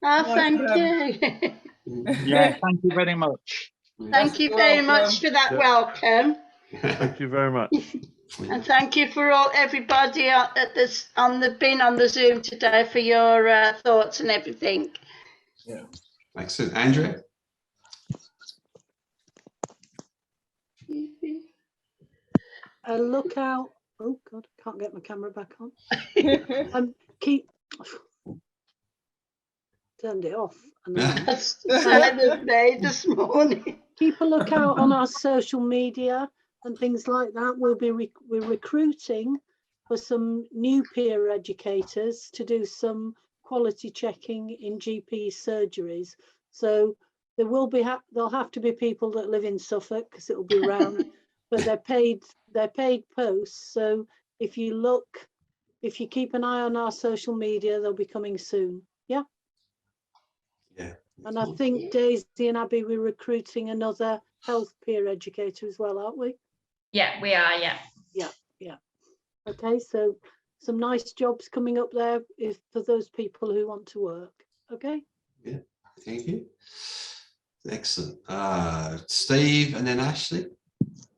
Thank you. Yeah, thank you very much. Thank you very much for that welcome. Thank you very much. And thank you for everybody on the Zoom today for your thoughts and everything. Yeah. Excellent. Andrea? Look out. Oh God, I can't get my camera back on. Turned it off. That's the same as me this morning. Keep a lookout on our social media and things like that. We're recruiting for some new peer educators to do some quality checking in GP surgeries. So there'll have to be people that live in Suffolk, because it'll be round, but they're paid posts. So if you keep an eye on our social media, they'll be coming soon. Yeah. Yeah. And I think Daisy and Abby, we're recruiting another health peer educator as well, aren't we? Yeah, we are. Yeah. Okay, so some nice jobs coming up there for those people who want to work. Okay. Yeah, thank you. Excellent. Steve and then Ashley.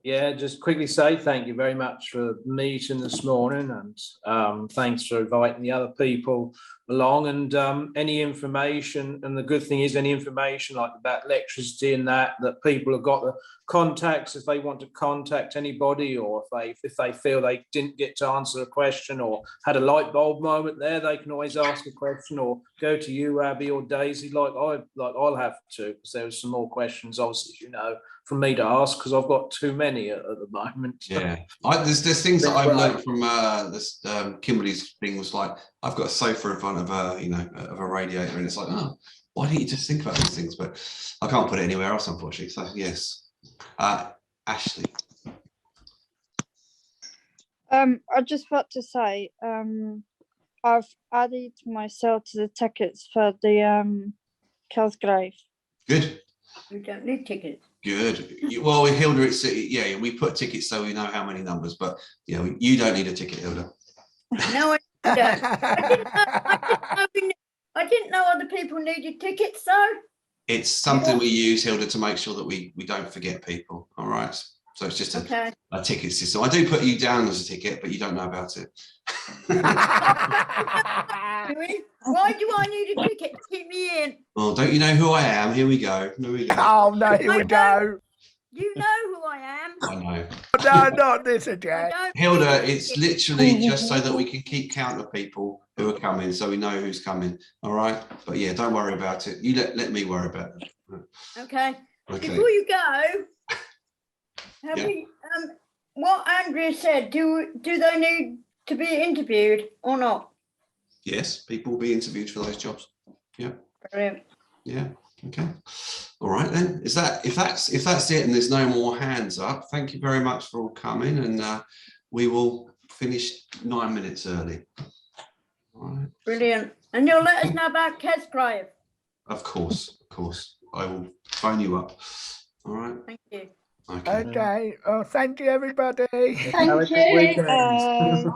Yeah, just quickly say thank you very much for the meeting this morning, and thanks for inviting the other people along, and any information, and the good thing is any information like about electricity and that people have got the contacts if they want to contact anybody, or if they feel they didn't get to answer a question or had a light bulb moment there, they can always ask a question or go to you, Abby or Daisy, like I'll have to, because there was some more questions, obviously, you know, from me to ask, because I've got too many at the moment. Yeah, there's things that I've learned from this Kimberly's thing was like, I've got a sofa in front of of a radiator, and it's like, oh, why didn't you just think about these things? But I can't put it anywhere else, unfortunately. So yes, Ashley. I just want to say, I've added myself to the tickets for the Kilsgrave. Good. We don't need tickets. Good. Well, with Hilda, we put tickets so we know how many numbers, but you don't need a ticket, Hilda. No, I didn't know other people needed tickets, though. It's something we use, Hilda, to make sure that we don't forget people. All right. So it's just a ticket system. I do put you down as a ticket, but you don't know about it. Why do I need a ticket to keep me in? Oh, don't you know who I am? Here we go. Here we go. Oh no, here we go. You know who I am. I know. No, not this again. Hilda, it's literally just so that we can keep count of people who are coming, so we know who's coming. All right. But yeah, don't worry about it. You let me worry about it. Okay. Okay. Before you go, what Andrea said, do they need to be interviewed or not? Yes, people will be interviewed for those jobs. Yeah. Brilliant. Yeah. Okay. All right then. If that's it, and there's no more hands up, thank you very much for all coming, and we will finish 9 minutes early. All right. Brilliant. And you'll let us know about Kesgrave. Of course. I will phone you up. All right. Thank you. Okay. Oh, thank you, everybody. Thank you.